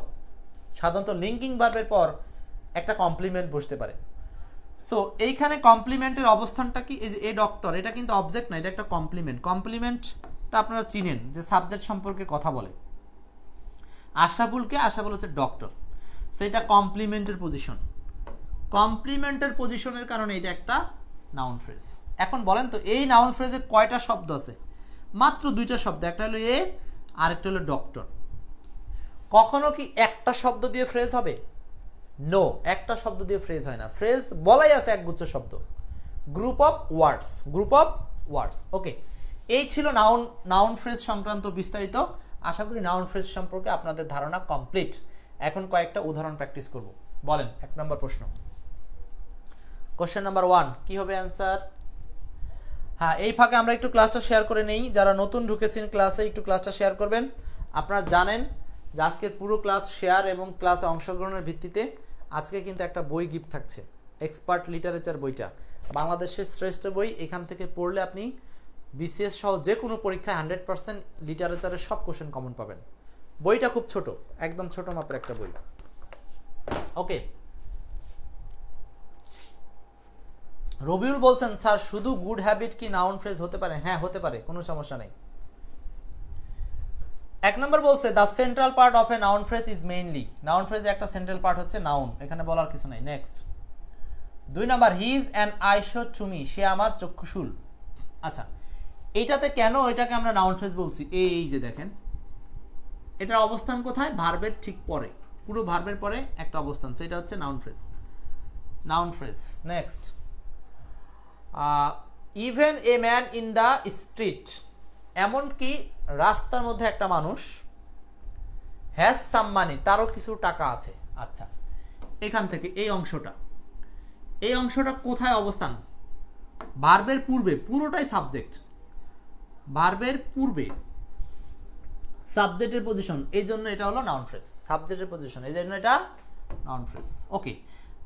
সাধারণত লিঙ্কিং ভার্বের পর একটা কমপ্লিমেন্ট বসতে পারে। সো এইখানে কমপ্লিমেন্টের অবস্থানটা কি? এই যে এ ডক্টর, এটা কিন্তু অবজেক্ট না, এটা একটা কমপ্লিমেন্ট। কমপ্লিমেন্টটা আপনারা চিনেন যে সাবজেক্ট সম্পর্কে কথা বলে। আশরাফুলকে, আশরাফুল হচ্ছে ডক্টর, সো এটা কমপ্লিমেন্টের পজিশন। কমপ্লিমেন্টের পজিশনের কারণে এটা একটা নাউন ফ্রেজ। এখন বলেন তো এই নাউন ফ্রেজে কয়টা শব্দ আছে? মাত্র 2টা শব্দ, একটা হলো এ, আরেকটা হলো ডক্টর। কখনো কি একটা শব্দ দিয়ে ফ্রেজ হবে? নো, একটা শব্দ দিয়ে ফ্রেজ হয় না। ফ্রেজ বলাই আছে একগুচ্ছ শব্দ, group of words, group of words. Okay, এই ছিল নাউন ফ্রেজ সংক্রান্ত বিস্তারিত। আশা করি নাউন ফ্রেজ সম্পর্কে আপনাদের ধারণা কমপ্লিট। এখন কয়েকটা উদাহরণ প্র্যাকটিস করব। বলেন 1 নম্বর প্রশ্ন, কোশ্চেন নাম্বার 1 কি হবে অ্যান্সার? হ্যাঁ, এই ফাঁকে আমরা একটু ক্লাসটা শেয়ার করে নেই। যারা নতুন ঢুকেছেন ক্লাসে, একটু ক্লাসটা শেয়ার করবেন। আপনারা জানেন যে আজকের পুরো ক্লাস শেয়ার এবং ক্লাসে অংশগ্রহণের ভিত্তিতে আজকে কিন্তু একটা বই গিফট থাকছে, এক্সপার্ট লিটারেচার বইটা, বাংলাদেশের শ্রেষ্ঠ বই। এখান থেকে পড়লে আপনি বিসিএস সহ যে কোনো পরীক্ষায় 100% লিটারেচারের সব কোশ্চেন কমন পাবেন। বইটা খুব ছোট, একদম ছোট মাপের একটা বই। ওকে, রবিউল বলছেন স্যার শুধু গুড হ্যাবিট কি নাউন ফ্রেজ হতে পারে? হ্যাঁ হতে পারে, কোনো সমস্যা নেই। 1 নম্বর বলছে the central part of a noun phrase is mainly. Noun ফ্রেজের একটা সেন্ট্রাল পার্ট হচ্ছে নাউন, এখানে বলার কিছু নাই। নেক্সট 2 নম্বর, he is an eyesore to me, সে আমার চক্ষুশূল। আচ্ছা, এইটাতে কেন এটাকে আমরা নাউন ফ্রেজ বলছি? এই যে দেখেন, এটার অবস্থান কোথায়? ভার্বের ঠিক পরে, পুরো ভার্বের পরে একটা অবস্থান, সো এটা হচ্ছে noun phrase. Noun phrase. Next, even a man in the street, এমনকি রাস্তার মধ্যে একটা মানুষ, হ্যাজ সাম মানি, তারও কিছু টাকা আছে। আচ্ছা, এখান থেকে এই অংশটা কোথায় অবস্থান? ভার্বের পূর্বে, পুরোটাই সাবজেক্ট। ভার্বের পূর্বে সাবজেক্টের পজিশন, এই জন্য এটা হলো নাউন ফ্রেজ। সাবজেক্টের পজিশন, এই জন্য এটা নাউন ফ্রেজ। ওকে,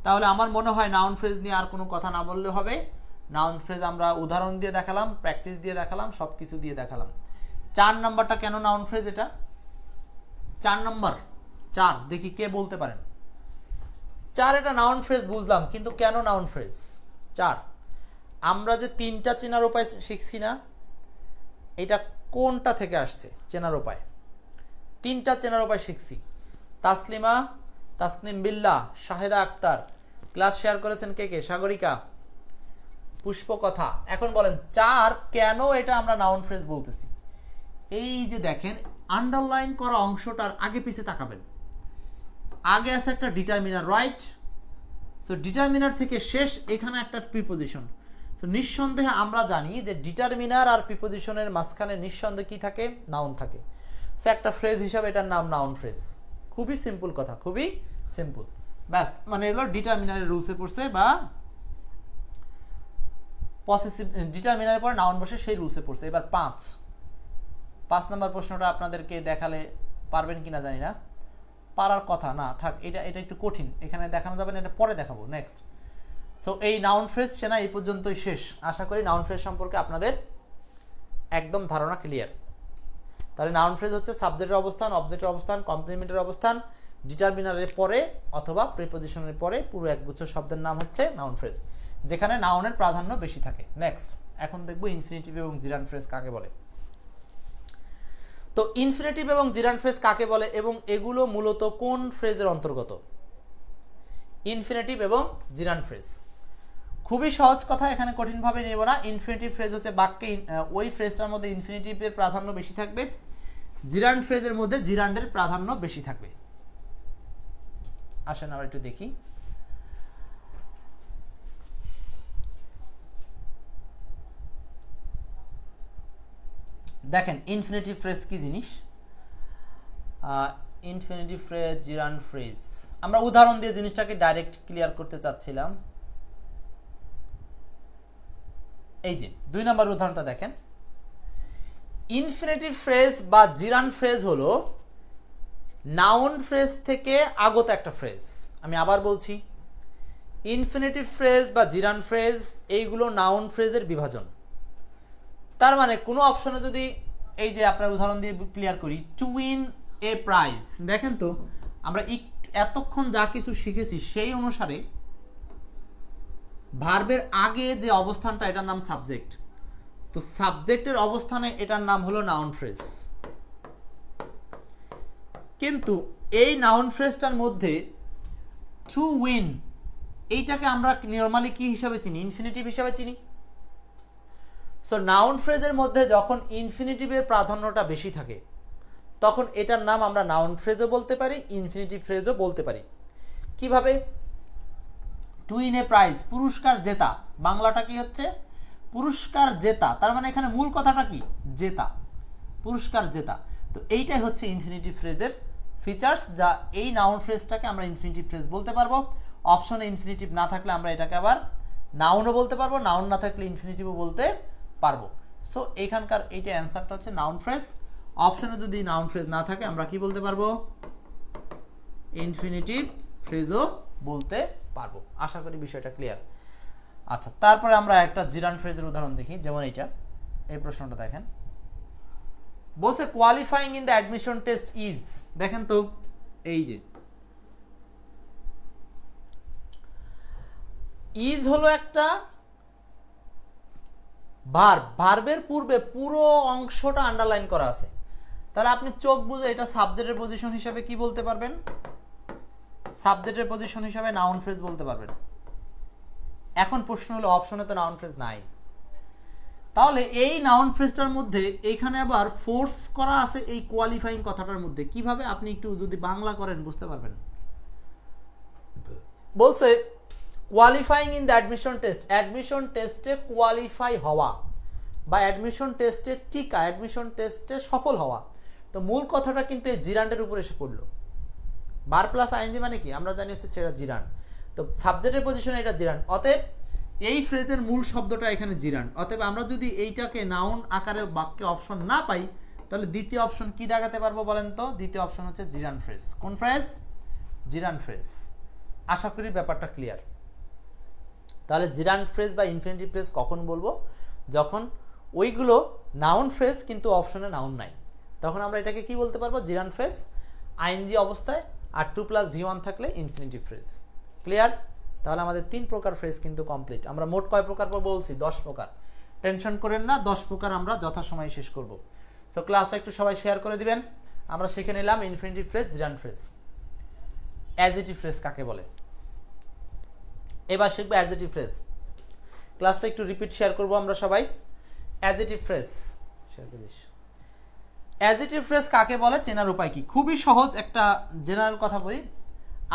তাহলে আমার মনে হয় নাউন ফ্রেজ নিয়ে আর কোনো কথা না বললে হবে। নাউন ফ্রেজ আমরা উদাহরণ দিয়ে দেখালাম, প্র্যাকটিস দিয়ে দেখালাম, সব কিছু দিয়ে দেখালাম। 4 নম্বরটা কেন নাউন ফ্রেজ? এটা 4 নম্বর, 4 দেখি কে বলতে পারেন। 4 এটা নাউন ফ্রেজ বুঝলাম, কিন্তু কেন নাউন ফ্রেজ? 4 আমরা যে 3টা চেনার উপায় শিখছি না, এটা কোনটা থেকে আসছে? চেনার উপায় 3টা চেনার উপায় শিখছি। তাসলিমা, তাসনিম বিল্লাহ, শাহেদা আক্তার। ক্লাস শেয়ার করেছেন কে কে? সাগরিকা, পুষ্পকথা। এখন বলেন 4 কেন এটা আমরা নাউন ফ্রেজ বলতেছি? এই যে দেখেন আন্ডারলাইন করা অংশটার আগে পিছে তাকাবেন, আগে আছে একটা ডিটারমিনার, রাইট? সো ডিটারমিনার থেকে শেষ এখানে একটা প্রিপজিশন। সো নিঃসন্দেহে আমরা জানি যে ডিটারমিনার আর প্রিপজিশনের মাঝখানে নিঃসন্দেহে কি থাকে? নাউন থাকে। সো একটা ফ্রেজ হিসাবে এটার নাম নাউন ফ্রেজ। খুবই সিম্পল কথা, খুবই সিম্পল। ব্যাস, মানে এগুলো ডিটারমিনারের রুলসে পড়ছে, বা পসেসিভ ডিটারমিনারের পর নাউন বসে সেই রুলসে পড়ছে। এবার 5 নম্বর প্রশ্নটা আপনাদেরকে দেখালে পারবেন কিনা জানি না, পারার কথা না, থাক, এটা একটু কঠিন, এখানে দেখানো যাবে না, এটা পরে দেখাবো। নেক্সট, সো এই নাউন ফ্রেজ চেনা এই পর্যন্তই শেষ। আশা করি নাউন ফ্রেজ সম্পর্কে আপনাদের একদম ধারণা ক্লিয়ার। তাহলে নাউন ফ্রেজ হচ্ছে সাবজেক্টের অবস্থান, অবজেক্টের অবস্থান, কমপ্লিমেন্টের অবস্থান, ডিটারমিনারের পরে অথবা প্রিপজিশনের পরে পুরো একগুচ্ছ শব্দের নাম হচ্ছে নাউন ফ্রেজ, যেখানে নাউনের প্রাধান্য বেশি থাকে। নেক্সট, এখন দেখবো ইনফিনিটিভ এবং জিরান্ড ফ্রেজ কাকে বলে। তো ইনফিনিটিভ এবং জিরান্ড ফ্রেজ কাকে বলে এবং এগুলো মূলত কোন ফ্রেজের অন্তর্গত? ইনফিনিটিভ এবং জিরান্ড ফ্রেজ খুবই সহজ কথা, এখানে কঠিনভাবে নেব না। ইনফিনিটিভ ফ্রেজ হচ্ছে বাক্যে ওই ফ্রেজটার মধ্যে ইনফিনিটিভের প্রাধান্য বেশি থাকবে, জিরান্ড ফ্রেজের মধ্যে জিরান্ডের প্রাধান্য বেশি থাকবে। আসেন আমরা একটু দেখি। দেখেন ইনফিনিটিভ ফ্রেজ কি জিনিস। ইনফিনিটিভ ফ্রেজ, জিরান্ড ফ্রেজ, আমরা উদাহরণ দিয়ে জিনিসটাকে ডাইরেক্ট ক্লিয়ার করতে চাচ্ছিলাম। এই যে 2 নম্বর উদাহরণটা দেখেন। ইনফিনিটিভ ফ্রেজ বা জিরান্ড ফ্রেজ হলো নাউন ফ্রেজ থেকে আগত একটা ফ্রেজ। আমি আবার বলছি, ইনফিনিটিভ ফ্রেজ বা জিরান্ড ফ্রেজ এইগুলো নাউন ফ্রেজের বিভাজন। তার মানে কোনো অপশনে যদি এই যে আপনার উদাহরণ দিয়ে ক্লিয়ার করি, টু উইন এ প্রাইজ, দেখেন তো আমরা এতক্ষণ যা কিছু শিখেছি সেই অনুসারে ভার্বের আগে যে অবস্থানটা এটার নাম সাবজেক্ট, তো সাবজেক্টের অবস্থানে এটার নাম হলো নাউন ফ্রেজ। কিন্তু এই নাউন ফ্রেজটার মধ্যে টু উইন এইটাকে আমরা নরমালি কি হিসাবে চিনি? ইনফিনিটিভ হিসাবে চিনি। সো নাউন ফ্রেজের মধ্যে যখন ইনফিনিটিভের প্রাধান্যটা বেশি থাকে তখন এটার নাম আমরা নাউন ফ্রেজও বলতে পারি, ইনফিনিটিভ ফ্রেজও বলতে পারি। কিভাবে? টু উইন এ প্রাইজ, পুরস্কার জেতা, বাংলাটা কি হচ্ছে? পুরস্কার জেতা। তার মানে এখানে মূল কথাটা কি? জেতা, পুরস্কার জেতা। তো এইটাই হচ্ছে ইনফিনিটিভ ফ্রেজের ফিচার্স, যা এই নাউন ফ্রেজটাকে আমরা ইনফিনিটিভ ফ্রেজ বলতে পারবো। অপশনে ইনফিনিটিভ না থাকলে আমরা এটাকে আবার নাউনও বলতে পারবো, নাউন না থাকলে ইনফিনিটিভও বলতে পারবো। সো এখানকার এইটা অ্যান্সারটা হচ্ছে নাউন ফ্রেজ। অপশনে যদি নাউন ফ্রেজ না থাকে আমরা কি বলতে পারবো? ইনফিনিটিভ ফ্রেজও বলতে পারবো। আশা করি বিষয়টা ক্লিয়ার। আচ্ছা, তারপরে আমরা একটা জিরান্ড ফ্রেজের উদাহরণ দেখি। যেমন এইটা, এই প্রশ্নটা দেখেন, বলছে qualifying in the admission test is, দেখেন তো এই যে ইজ হলো একটা ভার্ব, ভার্বের পূর্বে পুরো অংশটা আন্ডারলাইন করা আছে। তাহলে আপনি চোখ বুঝে এটা সাবজেক্টের পজিশন হিসাবে কি বলতে পারবেন? সাবজেক্টের পজিশন হিসাবে নাউন ফ্রেজ বলতে পারবেন। এখন প্রশ্ন হলো অপশনে তো নাউন ফ্রেজ নাই, তাহলে এই নাউন ফ্রেজটার মধ্যে এইখানে আবার ফোর্স করা আছে এই কোয়ালিফাইং কথাটার মধ্যে। কিভাবে? আপনি একটু যদি বাংলা করেন বুঝতে পারবেন। বলছে qualifying in the admission test, admission টেস্টে কোয়ালিফাই হওয়া বা অ্যাডমিশন টেস্টে টিকা, অ্যাডমিশন টেস্টে সফল হওয়া। তো মূল কথাটা কিন্তু এই জিরান্ডের উপর এসে পড়লো। বার প্লাস আইএনজি মানে কি আমরা জানি হচ্ছে সেটা জিরান্ড। তো সাবজেক্টের পজিশনে এটা জিরান্ড, অতএব এই ফ্রেজের মূল শব্দটা এখানে জিরান্ড। অতএব আমরা যদি এইটাকে নাউন আকারে বাক্যে অপশন না পাই তাহলে দ্বিতীয় অপশন কি দেখাতে পারবো বলেন তো? দ্বিতীয় অপশন হচ্ছে জিরান্ড ফ্রেজ। কোন ফ্রেজ? Gerund phrase. আশা করি ব্যাপারটা ক্লিয়ার। তাহলে জিরান্ড ফ্রেজ বা ইনফিনিটিভ ফ্রেজ কখন বলবো? যখন ওইগুলো নাউন ফ্রেজ কিন্তু অপশনে নাউন নাই, তখন আমরা এটাকে কি বলতে পারবো? জিরান্ড ফ্রেজ। আইএনজি অবস্থায় আর 2 + V1 থাকলে ইনফিনিটিভ ফ্রেজ। ক্লিয়ার? তাহলে আমাদের 3 প্রকার ফ্রেজ কিন্তু কমপ্লিট। আমরা মোট কয় প্রকার বলছি? 10 প্রকার। টেনশন করেন না, 10 প্রকার আমরা যথাসময়ে শেষ করব। সো ক্লাসটা একটু সবাই শেয়ার করে দিবেন। আমরা শিখে নিলাম infinitive phrase, gerund phrase. Adjective phrase কাকে বলে? এবার শিখবো অ্যাডজেক্টিভ ফ্রেজ। ক্লাসটা একটু রিপিট শেয়ার করবো আমরা সবাই। অ্যাডজেক্টিভ ফ্রেজ শেয়ার করিস। অ্যাডজেক্টিভ ফ্রেজ কাকে বলে, চেনার উপায় কি? খুবই সহজ একটা জেনারেল কথা বলি।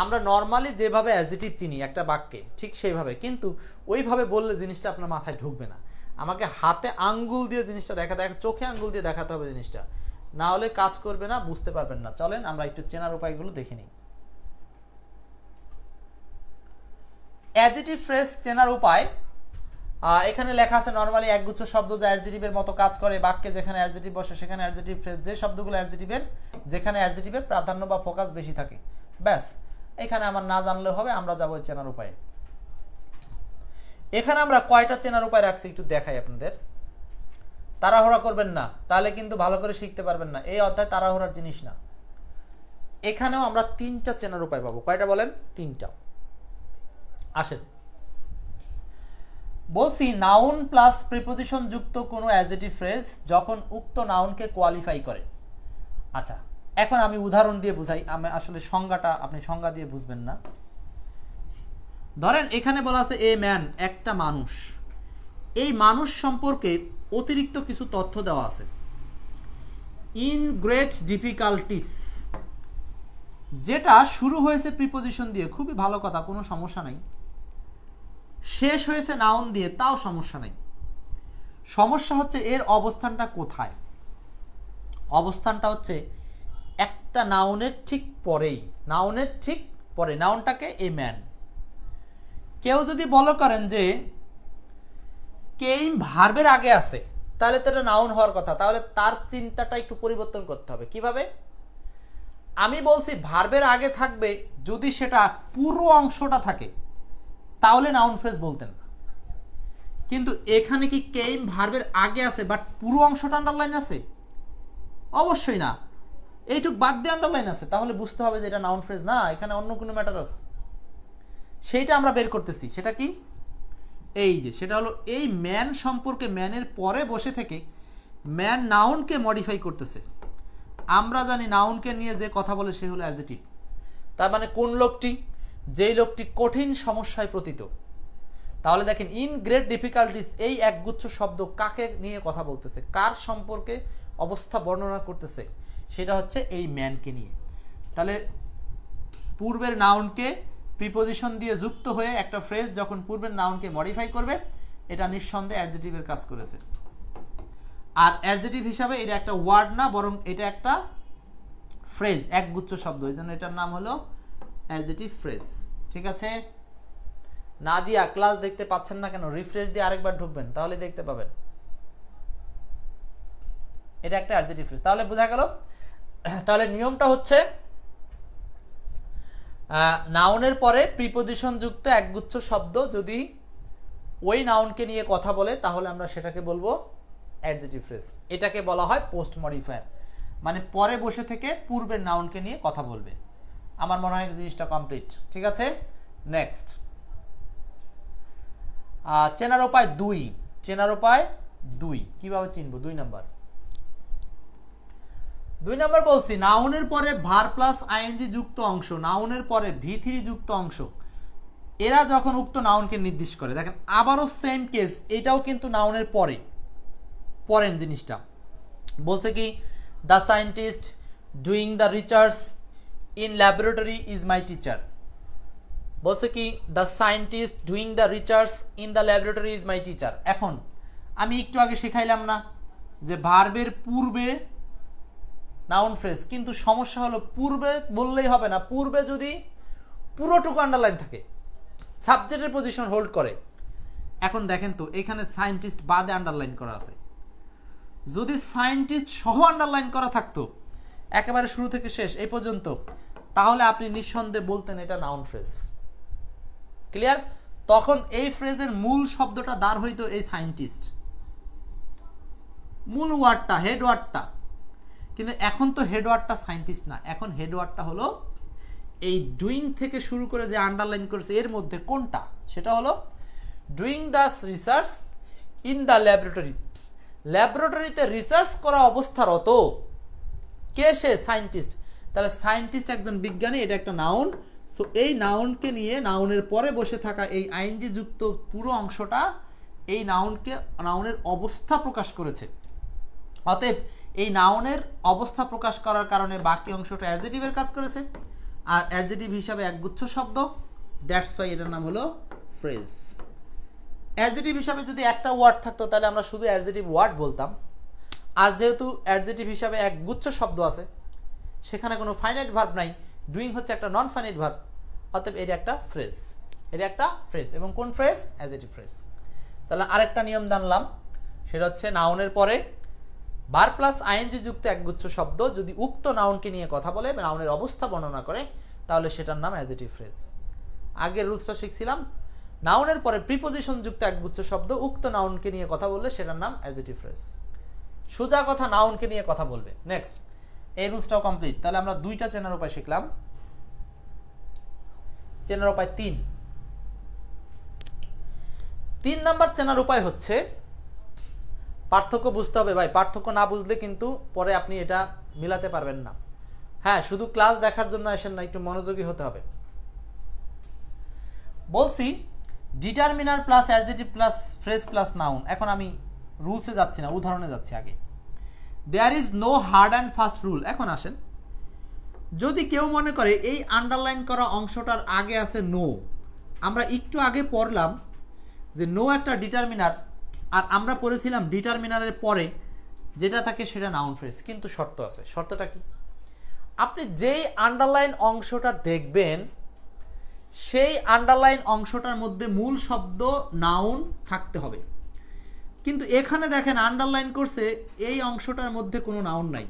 আমরা নর্মালি যেভাবে অ্যাডজেক্টিভ চিনি একটা বাক্যে ঠিক সেইভাবে, কিন্তু ওইভাবে বললে জিনিসটা আপনার মাথায় ঢুকবে না। আমাকে হাতে আঙ্গুল দিয়ে জিনিসটা চোখে আঙ্গুল দিয়ে দেখাতে হবে জিনিসটা, না হলে কাজ করবে না, বুঝতে পারবেন না। চলেন আমরা একটু চেনার উপায়গুলো দেখে নিই। অ্যাডজেক্টিভ ফ্রেজ চেনার উপায়, এখানে লেখা আছে নরমালি একগুচ্ছ শব্দ যা অ্যাডজেক্টিভের মতো কাজ করে। বাক্যে যেখানে অ্যাডজেক্টিভ বসে সেখানে অ্যাডজেক্টিভ ফ্রেজ, যে শব্দগুলো অ্যাডজেক্টিভের, যেখানে অ্যাডজেক্টিভের প্রাধান্য বা ফোকাস বেশি থাকে। ব্যাস, এখানে আমার না জানলেও হবে, আমরা যাবো চেনার উপায়ে। এখানে আমরা কয়টা চেনার উপায় রাখছি একটু দেখাই আপনাদের। তাড়াহুড়া করবেন না, তাহলে কিন্তু ভালো করে শিখতে পারবেন না। এই অধ্যায় তাড়াহুড়ার জিনিস না। এখানেও আমরা 3টা চেনার উপায় পাবো। কয়টা বলেন? 3টা। আসেন, বলছি নাউন প্লাস প্রিপোজিশন যুক্ত কোনো অ্যাডজেক্টিভ ফ্রেজ যখন উক্ত নাউনকে কোয়ালিফাই করে। আচ্ছা, এখন আমি উদাহরণ দিয়ে বুঝাই। আমি আসলে সংজ্ঞাটা আপনি সংজ্ঞা দিয়ে বুঝবেন না। ধরেন এখানে বলা আছে এ ম্যান, একটা মানুষ। এই মানুষ সম্পর্কে অতিরিক্ত কিছু তথ্য দেওয়া আছে। ইন গ্রেট ডিফিকাল্টিস, যেটা শুরু হয়েছে প্রিপোজিশন দিয়ে, খুবই ভালো কথা, কোনো সমস্যা নাই। শেষ হয়েছে নাউন দিয়ে, তাও সমস্যা নাই। সমস্যা হচ্ছে এর অবস্থানটা কোথায়। অবস্থানটা হচ্ছে একটা নাউনের ঠিক পরেই, নাউনের ঠিক পরে। নাউনটাকে এ ম্যান। কেউ যদি বলো করেন যে কেইম ভার্বের আগে আছে, তাহলে তো এটা নাউন হওয়ার কথা। তাহলে তার চিন্তাটা একটু পরিবর্তন করতে হবে। কিভাবে? আমি বলছি ভার্বের আগে থাকবে যদি সেটা পুরো অংশটা থাকে, তাহলে নাউন ফ্রেজ বলতেন। কিন্তু এখানে কি কেইম ভার্বের আগে আছে বাট পুরো অংশটা আন্ডারলাইন আছে? অবশ্যই না। এইটুক বাদ দিয়ে আন্ডারলাইন আছে, তাহলে বুঝতে হবে যে এটা নাউন ফ্রেজ না, এখানে অন্য কোনো ম্যাটার আছে। সেইটা আমরা বের করতেছি। সেটা কি? এই যে সেটা হলো এই ম্যান সম্পর্কে, ম্যানের পরে বসে থেকে ম্যান নাউনকে মডিফাই করতেছে। আমরা জানি নাউনকে নিয়ে যে কথা বলে সে হলো অ্যাডজেক্টিভ। তার মানে কোন লোকটি? যেই লোকটি কঠিন সমস্যায় পতিত। তাহলে দেখেন ইন গ্রেট ডিফিকাল্টিস, এই একগুচ্ছ শব্দ কাকে নিয়ে কথা বলতেছে, কার সম্পর্কে অবস্থা বর্ণনা করতেছে? সেটা হচ্ছে এই ম্যানকে নিয়ে। তাহলে পূর্বের নাউনকে প্রিপোজিশন দিয়ে যুক্ত হয়ে একটা ফ্রেজ যখন পূর্বের নাউনকে মডিফাই করবে, এটা নিঃসন্দেহে অ্যাডজেক্টিভের কাজ করেছে। আর অ্যাডজেক্টিভ হিসাবে এটা একটা ওয়ার্ড না, বরং এটা একটা ফ্রেজ, একগুচ্ছ শব্দ। এই জন্য এটার নাম হলো অ্যাডজেক্টিভ ফ্রেজ। ঠিক আছে? না দিয়া ক্লাস দেখতে পাচ্ছেন না কেন? রিফ্রেশ দিয়ে আরেকবার ঢুকবেন, তাহলে দেখতে পাবেন। এটা একটা অ্যাডজেক্টিভ ফ্রেজ। তাহলে বোঝা গেল। তাহলে নিয়মটা হচ্ছে নাউনের পরে প্রিপোজিশন যুক্ত একগুচ্ছ শব্দ যদি ওই নাউনকে নিয়ে কথা বলে, তাহলে আমরা সেটাকে বলবো অ্যাডজেক্টিভ ফ্রেজ। এটাকে বলা হয় পোস্ট মডিফায়ার, মানে পরে বসে থেকে পূর্বের নাউনকে নিয়ে কথা বলবে। আমার মনে হয় জিনিসটা কমপ্লিট। ঠিক আছে? নেক্সট, চেনার উপায় 2। চেনার উপায় 2 কিভাবে চিনবো? 2 নাম্বার বলছি নাউনের পরে ভার প্লাস আইএনজি যুক্ত অংশ, নাউনের পরে ভি3 যুক্ত অংশ, এরা যখন উক্ত নাউনকে নির্দেশ করে। দেখেন আবারও সেম কেস, এটাও কিন্তু নাউনের পরে। পরেন জিনিসটা বলছে কি, the scientist doing the research in laboratory is my teacher. বলছে কি, the scientist doing the research in the laboratory is my teacher. এখন আমি একটু আগে শেখাইলাম না যে ভার্বের পূর্বে নাউন ফ্রেজ, কিন্তু সমস্যা হলো পূর্বে বললেই হবে না। পূর্বে যদি পুরোটুকু আন্ডারলাইন থাকে, সাবজেক্টের পজিশন হোল্ড করে। এখন দেখেন তো এখানে সায়েন্টিস্ট বাদে আন্ডারলাইন করা আছে। যদি সায়েন্টিস্ট সহ আন্ডারলাইন করা থাকতো একেবারে শুরু থেকে শেষ এই পর্যন্ত, তাহলে আপনি নিঃসন্দেহে বলতেন এটা নাউন ফ্রেজ। ক্লিয়ার? তখন এই ফ্রেজের মূল শব্দটা দাঁড় হইতো এই সায়েন্টিস্ট, মূল ওয়ার্ডটা, হেড ওয়ার্ডটা। কিন্তু এখন তো হেড ওয়ার্ডটা সায়েন্টিস্ট না, এখন হেড ওয়ার্ডটা হলো এই ডুইং থেকে শুরু করে যে আন্ডারলাইন করেছে এর মধ্যে কোনটা, সেটা হলো doing the research in the laboratory. ল্যাবরেটরিতে রিসার্চ করা অবস্থারত কে? সে সায়েন্টিস্ট। তাহলে সায়েন্টিস্ট একজন বিজ্ঞানী, এটা একটা নাউন। সো এই নাউনকে নিয়ে নাউনের পরে বসে থাকা এই আইএনজি যুক্ত পুরো অংশটা এই নাউনের অবস্থা প্রকাশ করেছে। অতএব এই নাউনের অবস্থা প্রকাশ করার কারণে বাকি অংশটা অ্যাডজেক্টিভের কাজ করেছে, আর অ্যাডজেক্টিভ হিসাবে একগুচ্ছ শব্দ। দ্যাটস ওয়াই এটার নাম হলো ফ্রেজ। অ্যাডজেক্টিভ হিসাবে যদি একটা ওয়ার্ড থাকতো তাহলে আমরা শুধু অ্যাডজেক্টিভ ওয়ার্ড বলতাম। আর যেহেতু অ্যাডজেক্টিভ হিসাবে একগুচ্ছ শব্দ আছে, সেখানে কোনো ফাইনাইট ভার্ব নাই, ডুইং হচ্ছে একটা নন ফাইনাইট ভার্ব, অতএব এটা একটা ফ্রেজ। এটা একটা ফ্রেজ। এবং কোন ফ্রেজ? Adjective phrase. তাহলে আরেকটা নিয়ম জানলাম, সেটা হচ্ছে নাউনের পরে ভার প্লাস আইএনজি যুক্ত একগুচ্ছ শব্দ যদি উক্ত নাউনকে নিয়ে কথা বলে, নাউনের অবস্থা বর্ণনা করে, তাহলে সেটার নাম অ্যাডজেক্টিভ ফ্রেজ। আগের রুলসটা শিখছিলাম, নাউনের পরে প্রিপোজিশন যুক্ত একগুচ্ছ শব্দ উক্ত নাউনকে নিয়ে কথা বললে সেটার নাম অ্যাডজেক্টিভ ফ্রেজ। সোজা কথা নাউনকে নিয়ে কথা বলবে। নেক্সট, এই রুলসটাও কমপ্লিট। তাহলে আমরা 2টা চেনার উপায় শিখলাম। চেনার উপায় 3 নাম্বার চেনার উপায় হচ্ছে, পার্থক্য বুঝতে হবে ভাই, পার্থক্য না বুঝলে কিন্তু পরে আপনি এটা মিলাতে পারবেন না। হ্যাঁ, শুধু ক্লাস দেখার জন্য আসেন না, একটু মনোযোগী হতে হবে। বলছি determiner plus adjective plus phrase plus noun. এখন আমি রুলসে যাচ্ছি না, উদাহরণে যাচ্ছি আগে। There is no hard and fast rule. এখন আসেন, যদি কেউ মনে করে এই আন্ডারলাইন করা অংশটার আগে আছে নো, আমরা একটু আগে পড়লাম যে নো একটা ডিটারমিনার, আর আমরা পড়েছিলাম ডিটারমিনারের পরে যেটা থাকে সেটা নাউন ফ্রেজ, কিন্তু শর্ত আছে। শর্তটা কি? আপনি যেই আন্ডারলাইন অংশটা দেখবেন সেই আন্ডারলাইন অংশটার মধ্যে মূল শব্দ নাউন থাকতে হবে। কিন্তু এখানে দেখেন আন্ডারলাইন করছে এই অংশটার মধ্যে কোনো নাউন নাই,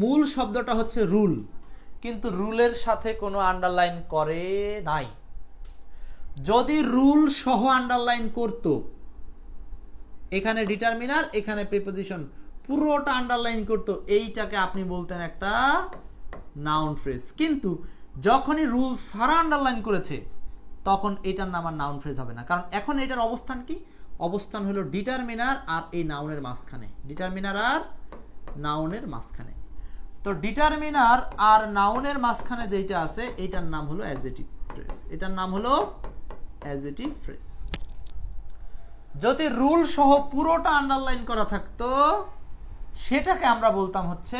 মূল শব্দটা হচ্ছে রুল, কিন্তু রুলের সাথে কোনো আন্ডারলাইন করে নাই। যদি রুল সহ আন্ডারলাইন করত, এখানে ডিটারমিনার এখানে প্রিপোজিশন পুরোটা আন্ডারলাইন করত, এইটাকে আপনি বলতেন একটা নাউন ফ্রেজ। কিন্তু যখনই রুল সারা আন্ডারলাইন করেছে তখন এটার নাম আর নাউন ফ্রেজ হবে না, কারণ এখন এটার অবস্থান কি? অবস্থান হলো ডিটারমিনার আর এই নাউনের মাঝখানে, ডিটারমিনার আর নাউনের মাঝখানে। তো ডিটারমিনার আর নাউনের মাঝখানে যেটা আছে এটার নাম হলো অ্যাডজেক্টিভ ফ্রেজ, এটার নাম হলো অ্যাডজেক্টিভ ফ্রেজ। যদি রুল সহ পুরোটা আন্ডারলাইন করা থাকতো সেটাকে আমরা বলতাম হচ্ছে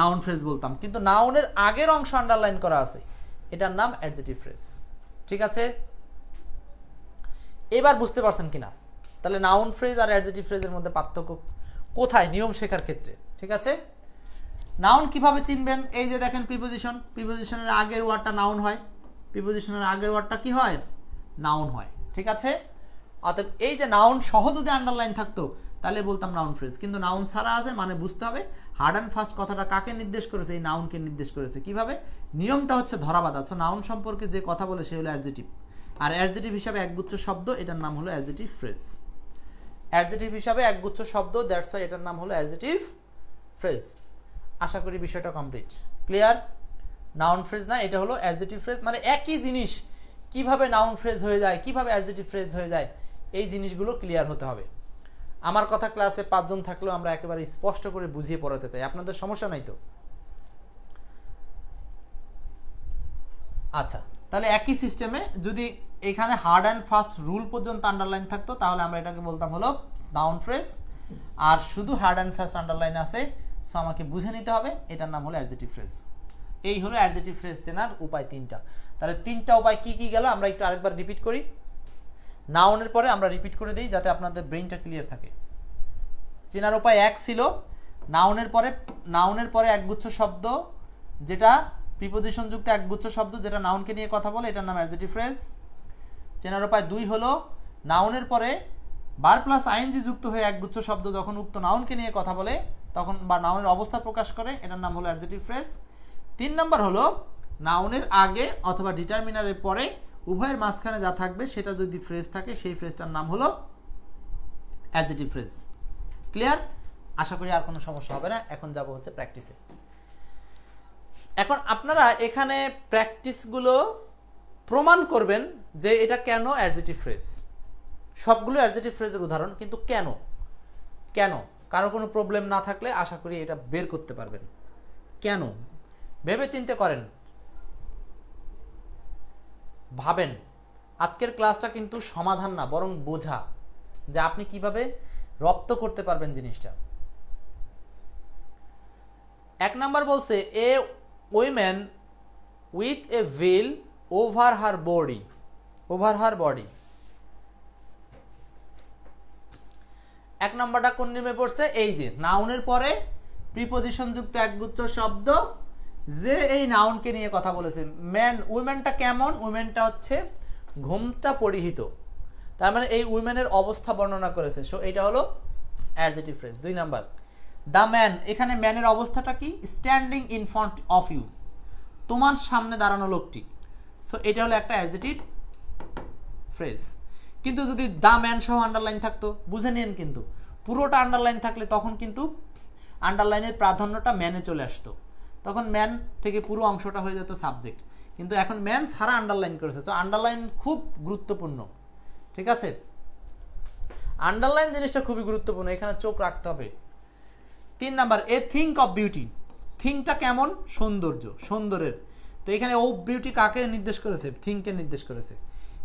নাউন ফ্রেজ বলতাম, কিন্তু নাউনের আগের অংশ আন্ডারলাইন করা আছে, এটার নাম অ্যাডজেক্টিভ ফ্রেজ। ঠিক আছে, এবার বুঝতে পারছেন কিনা? তাহলে নাউন ফ্রেজ আর অ্যাডজেক্টিভ ফ্রেজের মধ্যে পার্থক্য কোথায় নিয়ম শেখার ক্ষেত্রে। ঠিক আছে, নাউন কিভাবে চিনবেন? এই যে দেখেন প্রিপোজিশন, প্রিপোজিশনের আগের ওয়ার্ডটা নাউন হয়, প্রিপোজিশনের আগের ওয়ার্ডটা কি হয়? নাউন হয়। ঠিক আছে, অতএব এই যে নাউন সহ যদি আন্ডারলাইন থাকতো তাহলে বলতাম নাউন ফ্রেজ, কিন্তু নাউন ছাড়া আছে মানে বুঝতে হবে হার্ড অ্যান্ড ফাস্ট কথাটা কাকে নির্দেশ করেছে? এই নাউনকে নির্দেশ করেছে। কিভাবে? নিয়মটা হচ্ছে ধরাবাঁধা। সো নাউন সম্পর্কে যে কথা বলে সে হলো অ্যাডজেক্টিভ, আর অ্যাডজেক্টিভ হিসাবে একগুচ্ছ শব্দ, এটার নাম হলো অ্যাডজেক্টিভ ফ্রেজ। অ্যাডজেক্টিভ হিসাবে একগুচ্ছ শব্দ, দ্যাটস ওয়াই এটার নাম হলো অ্যাডজেক্টিভ ফ্রেজ। আশা করি বিষয়টা কমপ্লিট, ক্লিয়ার? নাউন ফ্রেজ না, এটা হলো অ্যাডজেক্টিভ ফ্রেজ। মানে একই জিনিস কিভাবে নাউন ফ্রেজ হয়ে যায়, কিভাবে অ্যাডজেক্টিভ ফ্রেজ হয়ে যায়, এই জিনিসগুলো ক্লিয়ার হতে হবে। আমার কথা ক্লাসে 5 জন থাকলেও আমরা একেবারে স্পষ্ট করে বুঝিয়ে পড়াতে চাই, আপনাদের সমস্যা নাই তো? আচ্ছা, তাহলে একই সিস্টেমে যদি এখানে হার্ড অ্যান্ড ফাস্ট রুল পর্যন্ত আন্ডারলাইন থাকতো তাহলে আমরা এটাকে বলতাম হলো নাউন ফ্রেজ, আর শুধু হার্ড অ্যান্ড ফাস্ট আন্ডারলাইন আছে, সো আমাকে বুঝে নিতে হবে এটার নাম হলো অ্যাডজেক্টিভ ফ্রেজ। এই হলো অ্যাডজেক্টিভ ফ্রেজ চেনার উপায় 3টা। তাহলে 3টা উপায় কি কি গেল আমরা একটু আরেকবার রিপিট করি। নাউনের পরে আমরা রিপিট করে দিই যাতে আপনাদের ব্রেইনটা ক্লিয়ার থাকে। চেনার উপায় 1 ছিল নাউনের পরে একগুচ্ছ শব্দ, যেটা প্রিপোজিশন যুক্ত একগুচ্ছ শব্দ যেটা নাউনকে নিয়ে কথা বলে, এটার নাম অ্যাডজেক্টিভ ফ্রেজ। চেনার উপায় 2 হলো নাউনের পরে বার প্লাস আইএনজি যুক্ত হয়ে একগুচ্ছ শব্দ যখন উক্ত নাউনকে নিয়ে কথা বলে তখন, বা নাউনের অবস্থা প্রকাশ করে, এটার নাম হলো অ্যাডজেক্টিভ ফ্রেজ। 3 নম্বর হলো নাউনের আগে অথবা ডিটারমিনারের পরে উভয়ের মাঝখানে যা থাকবে সেটা যদি ফ্রেজ থাকে সেই ফ্রেজটার নাম হলো অ্যাডজেক্টিভ ফ্রেজ। ক্লিয়ার? আশা করি আর কোনো সমস্যা হবে না। এখন যাব হচ্ছে প্র্যাকটিসে। এখন আপনারা এখানে প্র্যাকটিসগুলো প্রমাণ করবেন যে এটা কেন অ্যাডজেক্টিভ ফ্রেজ। সবগুলো অ্যাডজেক্টিভ ফ্রেজের উদাহরণ, কিন্তু কেন কেন কারো কোনো প্রবলেম না থাকলে আশা করি এটা বের করতে পারবেন। কেন ভেবে চিন্তে করেন, ভাবেন। আজকের ক্লাসটা কিন্তু সমাধান না, বরং বোঝা, যে আপনি কিভাবে রপ্ত করতে পারবেন জিনিসটা। 1 নাম্বার বলছে a women with a veil over her body, over her body. 1 নাম্বারটা কোন নিয়মে পড়ছে? এই যে নাউনের পরে প্রিপোজিশন যুক্ত একগুচ্ছ শব্দ যে এই নাউনকে নিয়ে কথা বলেছে। ম্যান, উইমেনটা কেমন? উইমেনটা হচ্ছে ঘোমটা পরিহিত, তার মানে এই উইমেনের অবস্থা বর্ণনা করেছে। সো এটা হলো adjective phrase. 2 number the man, এখানে ম্যানের অবস্থাটা কি? Standing in front of you, তোমার সামনে দাঁড়ানো লোকটি। সো এটা হলো একটা অ্যাডজেক্টিভ ফ্রেজ। কিন্তু যদি দ্য ম্যান সহ আন্ডারলাইন থাকতো, বুঝে নিন, কিন্তু পুরোটা আন্ডারলাইন থাকলে তখন কিন্তু আন্ডারলাইনের প্রাধান্যটা ম্যানে চলে আসতো, তখন ম্যান থেকে পুরো অংশটা হয়ে যেত সাবজেক্ট। কিন্তু এখন ম্যান ছাড়া আন্ডারলাইন করেছে, তো আন্ডারলাইন খুব গুরুত্বপূর্ণ। ঠিক আছে, আন্ডারলাইন জিনিসটা খুবই গুরুত্বপূর্ণ, এখানে চোখ রাখতে হবে। 3 number a thing of beauty, থিঙ্কটা কেমন, সৌন্দর্য, সৌন্দর্যের। তো এখানে ও বিউটি কাকে নির্দেশ করেছে, থিঙ্ককে নির্দেশ করেছে।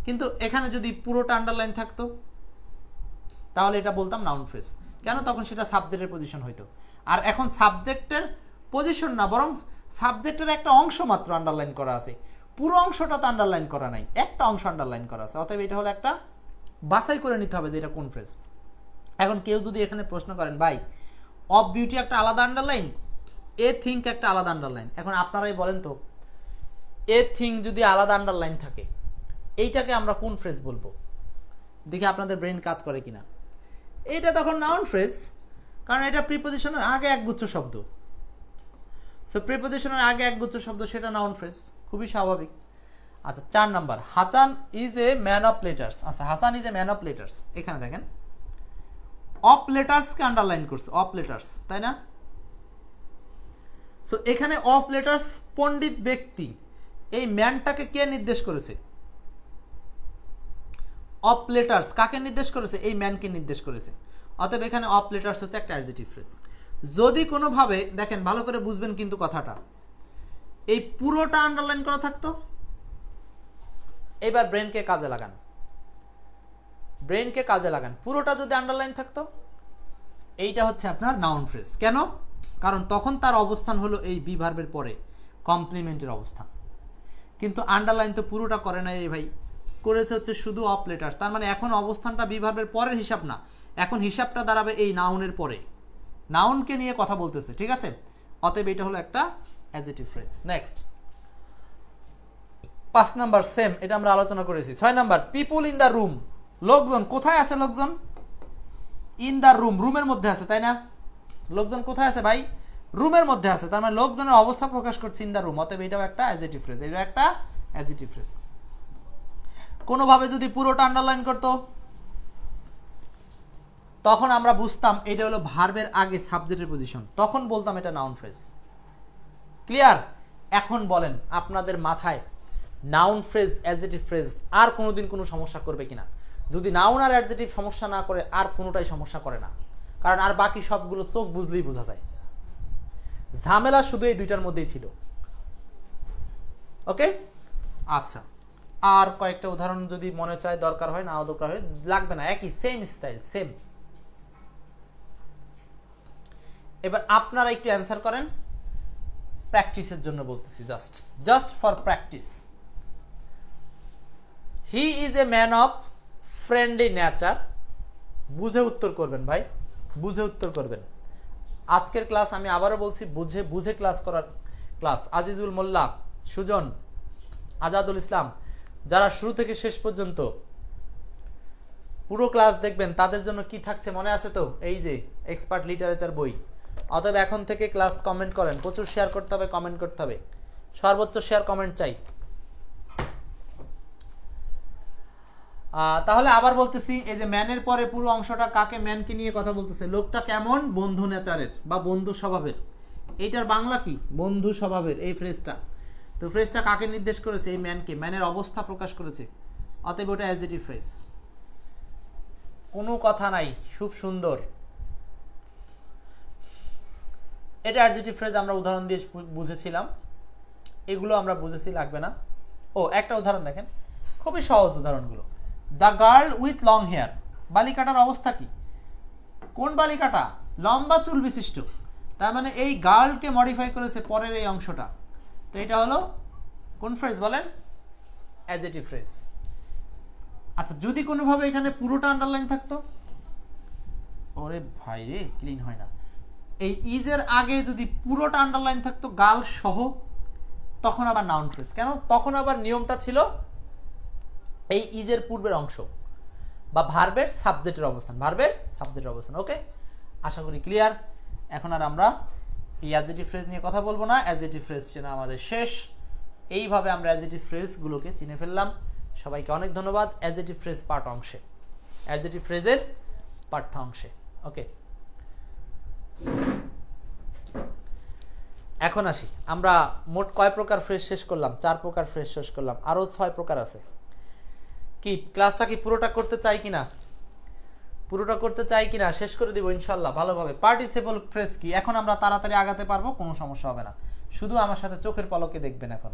কিন্তু এখানে যদি পুরোটা আন্ডারলাইন থাকতো তাহলে এটা বলতাম নাউন ফ্রেজ। কেন, তখন সেটা সাবজেক্টের পজিশন হইতো। আর এখন সাবজেক্টের পজিশন না, বরং সাবজেক্টের একটা অংশ মাত্র আন্ডারলাইন করা আছে, পুরো অংশটা তো আন্ডারলাইন করা নাই, একটা অংশ আন্ডারলাইন করা আছে। অতএব এটা হলো একটা বাছাই করে নিতে হবে যে এটা কোন ফ্রেজ। এখন কেউ যদি এখানে প্রশ্ন করেন ভাই অফ বিউটি একটা আলাদা আন্ডারলাইন, এ থিঙ্ক একটা আলাদা আন্ডারলাইন, এখন আপনারাই বলেন তো এ থিঙ্ক যদি আলাদা আন্ডারলাইন থাকে এইটাকে আমরা কোন ফ্রেজ বলবো, দেখি আপনাদের ব্রেন কাজ করে কিনা। এইটা তখন নাউন ফ্রেজ, কারণ এটা প্রিপোজিশনের আগে একগুচ্ছ শব্দ। সো প্রিপোজিশনের আগে একগুচ্ছ শব্দ, সেটা নাউন ফ্রেজ, খুবই স্বাভাবিক। আচ্ছা 4 number, Hasan is a man of letters. আচ্ছা Hasan is a man of letters, এখানে দেখেন অফ লেটার্সকে আন্ডারলাইন করছে, অফ লেটার্স, তাই না? সো এখানে অফ লেটার্স পণ্ডিত ব্যক্তি, এই ম্যানটাকে কে নির্দেশ করেছে? অফ লেটার্স কাকে নির্দেশ করেছে? এই ম্যানকে নির্দেশ করেছে। অতএব এখানে অফ লেটার্স হচ্ছে একটা অ্যাডজেক্টিভ ফ্রেজ। যদি কোনোভাবে দেখেন, ভালো করে বুঝবেন কিন্তু কথাটা, এই পুরোটা আন্ডারলাইন করা থাকতো, এবার ব্রেনকে কাজে লাগান, ব্রেনকে কাজে লাগান, পুরোটা যদি আন্ডারলাইন থাকতো এইটা হচ্ছে আপনার নাউন ফ্রেজ। কেন? কারণ তখন তার অবস্থান হলো এই বি ভার্বের পরে কমপ্লিমেন্টের অবস্থান। কিন্তু আন্ডারলাইন তো পুরোটা করে না এই ভাই, করেছে হচ্ছে শুধু অফ লেটার্স। তার মানে এখন অবস্থানটা বি ভার্বের পরের হিসাব না, এখন হিসাবটা দাঁড়াবে এই নাউনের পরে, নাউনকে নিয়ে কথা বলতেছে, ঠিক আছে? অতএব এটা হলো একটা adjective phrase. Next 5 number, same, এটা আমরা আলোচনা করেছি। 6 number, people in the room, লোকজন, কোথায় আছে লোকজন? ইন দ্য রুম, রুমের মধ্যে আছে, তাই না? লোকজন কোথায় আছে ভাই? রুমের মধ্যে আছে, তার মানে লোকজনের অবস্থা প্রকাশ করছে ইন দ্য রুম। অতএব এটাও একটা অ্যাডজেক্টিভ ফ্রেজ, এটা একটা অ্যাডজেক্টিভ ফ্রেজ। কোনোভাবে যদি পুরোটা আন্ডারলাইন করতো তখন আমরা বুঝতাম এটা হলো ভার্বের আগে সাবজেক্টের পজিশন, তখন বলতাম এটা নাউন ফ্রেজ। ক্লিয়ার? এখন বলেন আপনাদের মাথায় নাউন ফ্রেজ অ্যাডজেক্টিভ ফ্রেজ আর কোনোদিন কোনো সমস্যা করবে কিনা? যদি নাউন আর অ্যাডজেক্টিভ সমস্যা না করে আর কোনোটাই সমস্যা করে না, কারণ আর বাকি সবগুলো চোখ বুঝলেই বোঝা যায়। ঝামেলা শুধু এই দুইটার মধ্যেই ছিল। ওকে, আচ্ছা, আর কয়েকটা উদাহরণ যদি মনে চায়, দরকার হয়, না দরকার হয়, লাগবে না, একই সেম স্টাইল, সেম। এবার আপনারা একটু অ্যান্সার করেন, প্র্যাকটিসের জন্য বলতেছি, just for practice. He is a man of friendly nature, বুঝে উত্তর করবেন ভাই, বুঝে উত্তর করবেন। আজকের ক্লাস আমি আবারও বলছি বুঝে বুঝে ক্লাস করার ক্লাস। আজিজুল মোল্লা, সুজন, আজাদুল ইসলাম, যারা শুরু থেকে শেষ পর্যন্ত পুরো ক্লাস দেখবেন তাদের জন্য কি থাকছে মনে আছে তো? এই যে এক্সপার্ট লিটারেচার বই। অতএব এখন থেকে ক্লাস কমেন্ট করেন, প্রচুর শেয়ার করতে হবে, কমেন্ট করতে হবে, সর্বোচ্চ শেয়ার কমেন্ট চাই। তাহলে আবার বলতেছি, এই যে ম্যানের পরে পুরো অংশটা কাকে, ম্যানকে নিয়ে কথা বলতেছে। লোকটা কেমন? বন্ধু নেচারের বা বন্ধু স্বভাবের। এইটার বাংলা কি? বন্ধু স্বভাবের, এই ফ্রেজটা। তো ফ্রেজটা কাকে নির্দেশ করেছে? এই ম্যানকে, ম্যানের অবস্থা প্রকাশ করেছে। অতএব ওটা অ্যাডজেক্টিভ ফ্রেজ, কোনো কথা নাই, খুব সুন্দর। এটা অ্যাডজেক্টিভ ফ্রেজ আমরা উদাহরণ দিয়ে বুঝেছিলাম, এগুলো আমরা বুঝেছি, লাগবে না। ও একটা উদাহরণ দেখেন, খুবই সহজ উদাহরণগুলো। The girl with long hair, বালিকাটার অবস্থা কি? কোন বালিকাটা? লম্বা চুল বিশিষ্ট। তার মানে এই গার্লকে মডিফাই করেছে পরের এই অংশটা। তো এটা হলো কোন ফ্রেজ বলেন? Adjective phrase. আচ্ছা, যদি কোনোভাবে এখানে পুরোটা আন্ডারলাইন থাকতো, ওরে ভাই রে, ক্লিন হয় না। এই ইজের আগে যদি পুরোটা আন্ডারলাইন থাকতো গার্ল সহ, তখন আবার নাউন ফ্রেজ। কেন? তখন আবার নিয়মটা ছিল এই ইজের পূর্বের অংশ বা ভার্বের সাবজেক্টের অবস্থান, ভার্বের সাবজেক্টের অবস্থান। ওকে, আশা করি ক্লিয়ার। এখন আর আমরা এই অ্যাডজেক্টিভ ফ্রেজ নিয়ে কথা বলবো না, অ্যাডজেক্টিভ ফ্রেজ চেনা আমাদের শেষ। এইভাবে আমরা অ্যাডজেক্টিভ ফ্রেজগুলোকে চিনে ফেললাম। সবাইকে অনেক ধন্যবাদ। অ্যাডজেক্টিভ ফ্রেজ পার্ট অংশে, অ্যাডজেক্টিভ ফ্রেজের পাঠ্য অংশে। ওকে, এখন আসি, আমরা মোট কয় প্রকার ফ্রেজ শেষ করলাম? 4 প্রকার ফ্রেজ শেষ করলাম, আরো 6 প্রকার আছে। কি ক্লাসটা কি পুরোটা করতে চাই কিনা? পুরোটা করতে চাই কিনা, শেষ করে দিব ইনশাল্লাহ ভালোভাবে। পার্টিসিপল ফ্রেজ কি, এখন আমরা তাড়াতাড়ি আগাতে পারবো, কোনো সমস্যা হবে না, শুধু আমার সাথে চোখের পলকে দেখবেন। এখন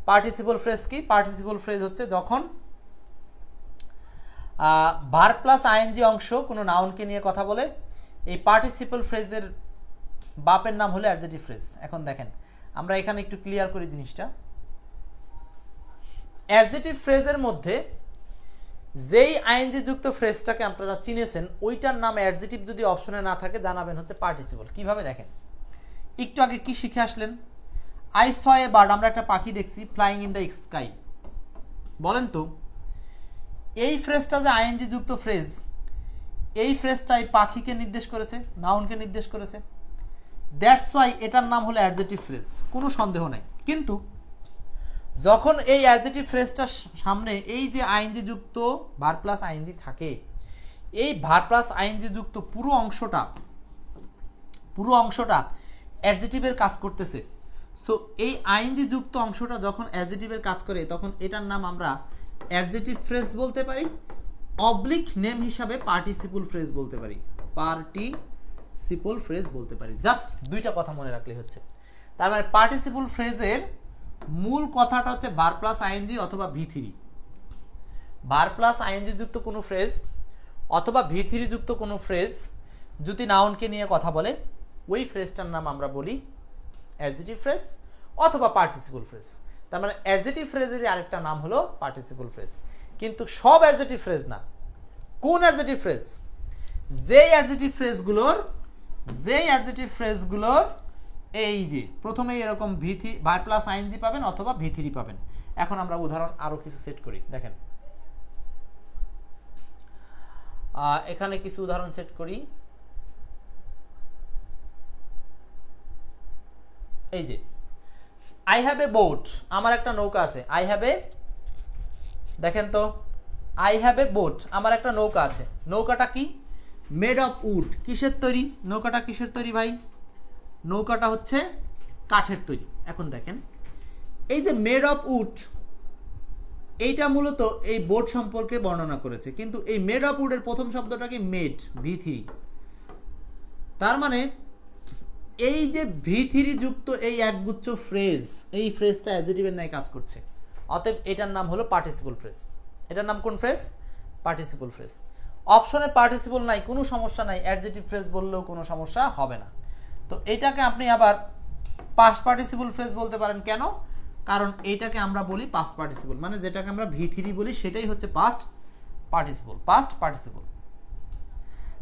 পার্টিসিপল ফ্রেজ কি? পার্টিসিপল ফ্রেজ হচ্ছে যখন ভার্ব প্লাস আইএনজি অংশ কোনো নাউনকে নিয়ে কথা বলে। এই পার্টিসিপল ফ্রেজের বাপের নাম হলো অ্যাডজেক্টিভ ফ্রেজ। এখন দেখেন আমরা এখানে একটু ক্লিয়ার করি জিনিসটা। অ্যাডজেক্টিভ ফ্রেজের মধ্যে যেই আইএনজি যুক্ত ফ্রেজটাকে আপনারা চিনেছেন ওইটার নাম অ্যাডজেক্টিভ যদি অপশনে না থাকে জানাবেন হচ্ছে পার্টিসিপল। কিভাবে দেখেন, একটু আগে কি শিখে আসলেন? আই স এ বার্ড, আমরা একটা পাখি দেখছি ফ্লাইং ইন দ্য স্কাই। বলেন তো এই ফ্রেজটা যে আইএনজি যুক্ত ফ্রেজ, এই ফ্রেজটা এই পাখিকে নির্দেশ করেছে, নাউনকে নির্দেশ করেছে, দ্যাটস ওয়াই এটার নাম হলো অ্যাডজেক্টিভ ফ্রেজ, কোনো সন্দেহ নেই। কিন্তু যখন এই অ্যাডজেক্টিভ ফ্রেজটার সামনে এই যে আইএনজি যুক্ত ভার্ব প্লাস আইএনজি থাকে, এই ভার্ব প্লাস আইএনজি যুক্ত পুরো অংশটা অ্যাডজেক্টিভের কাজ করতেছে। সো এই আইএনজি যুক্ত অংশটা যখন অ্যাডজেক্টিভের কাজ করে তখন এটার নাম আমরা অ্যাডজেক্টিভ ফ্রেজ বলতে পারি, অবলিক নেম হিসাবে পার্টিসিপল ফ্রেজ বলতে পারি, পার্টিসিপল ফ্রেজ বলতে পারি। জাস্ট দুইটা কথা মনে রাখলেই হচ্ছে। তার মানে পার্টিসিপল ফ্রেজের মূল কথাটা হচ্ছে ভার্ব প্লাস আইএনজি অথবা V three. Verb plus I N G যুক্ত কোনো ফ্রেজ অথবা ভি থ্রি যুক্ত কোনো ফ্রেজ যদি নাউনকে নিয়ে কথা বলে ওই ফ্রেজটার নাম আমরা বলি অ্যাডজেক্টিভ ফ্রেজ অথবা পার্টিসিপল ফ্রেজ। তার মানে অ্যাডজেক্টিভ ফ্রেজের আরেকটা নাম হলো পার্টিসিপল ফ্রেজ। কিন্তু সব অ্যাডজেক্টিভ ফ্রেজ না। কোন অ্যাডজেক্টিভ ফ্রেজ? যেই অ্যাডজেক্টিভ ফ্রেজগুলোর এই যে প্রথমেই এরকম ভার্ব প্লাস আইএনজি পাবেন অথবা ভি থ্রি পাবেন। এখন আমরা উদাহরণ আরো কিছু সেট করি। দেখেন এখানে কিছু উদাহরণ সেট করি। এই যে আই হ্যাভ এ বোট, আমার একটা নৌকা আছে। দেখেন তো আই হ্যাভ এ বোট, আমার একটা নৌকা আছে। নৌকাটা কি? Made of wood. কিসের তৈরি? নৌকাটা কিসের তৈরি ভাই? নৌকাটা হচ্ছে কাঠের তৈরি। এখন দেখেন এই যে মেড অফ উড, এইটা মূলত এই বোট সম্পর্কে বর্ণনা করেছে, কিন্তু এই মেড অফ উডের প্রথম শব্দটা কি? Made, V three. তার মানে এই যে ভি থ্রি যুক্ত এই একগুচ্ছ ফ্রেজ, এই ফ্রেজটা অ্যাডজেক্টিভের ন্যায় কাজ করছে। অতএব এটার নাম হলো পার্টিসিপল ফ্রেজ। এটার নাম কোন ফ্রেজ? Participle phrase. অপশনে পার্টিসিপল নাই, কোনো সমস্যা নাই, অ্যাডজেক্টিভ ফ্রেজ বললেও কোনো সমস্যা হবে না। তো এটাকে আপনি আবার পাস্ট পার্টিসিপল ফ্রেজ বলতে পারেন। কেন? কারণ এইটাকে আমরা বলি পাস্ট পার্টিসিপল, মানে যেটাকে আমরা ভি থ্রি বলি সেটাই হচ্ছে পাস্ট পার্টিসিপল।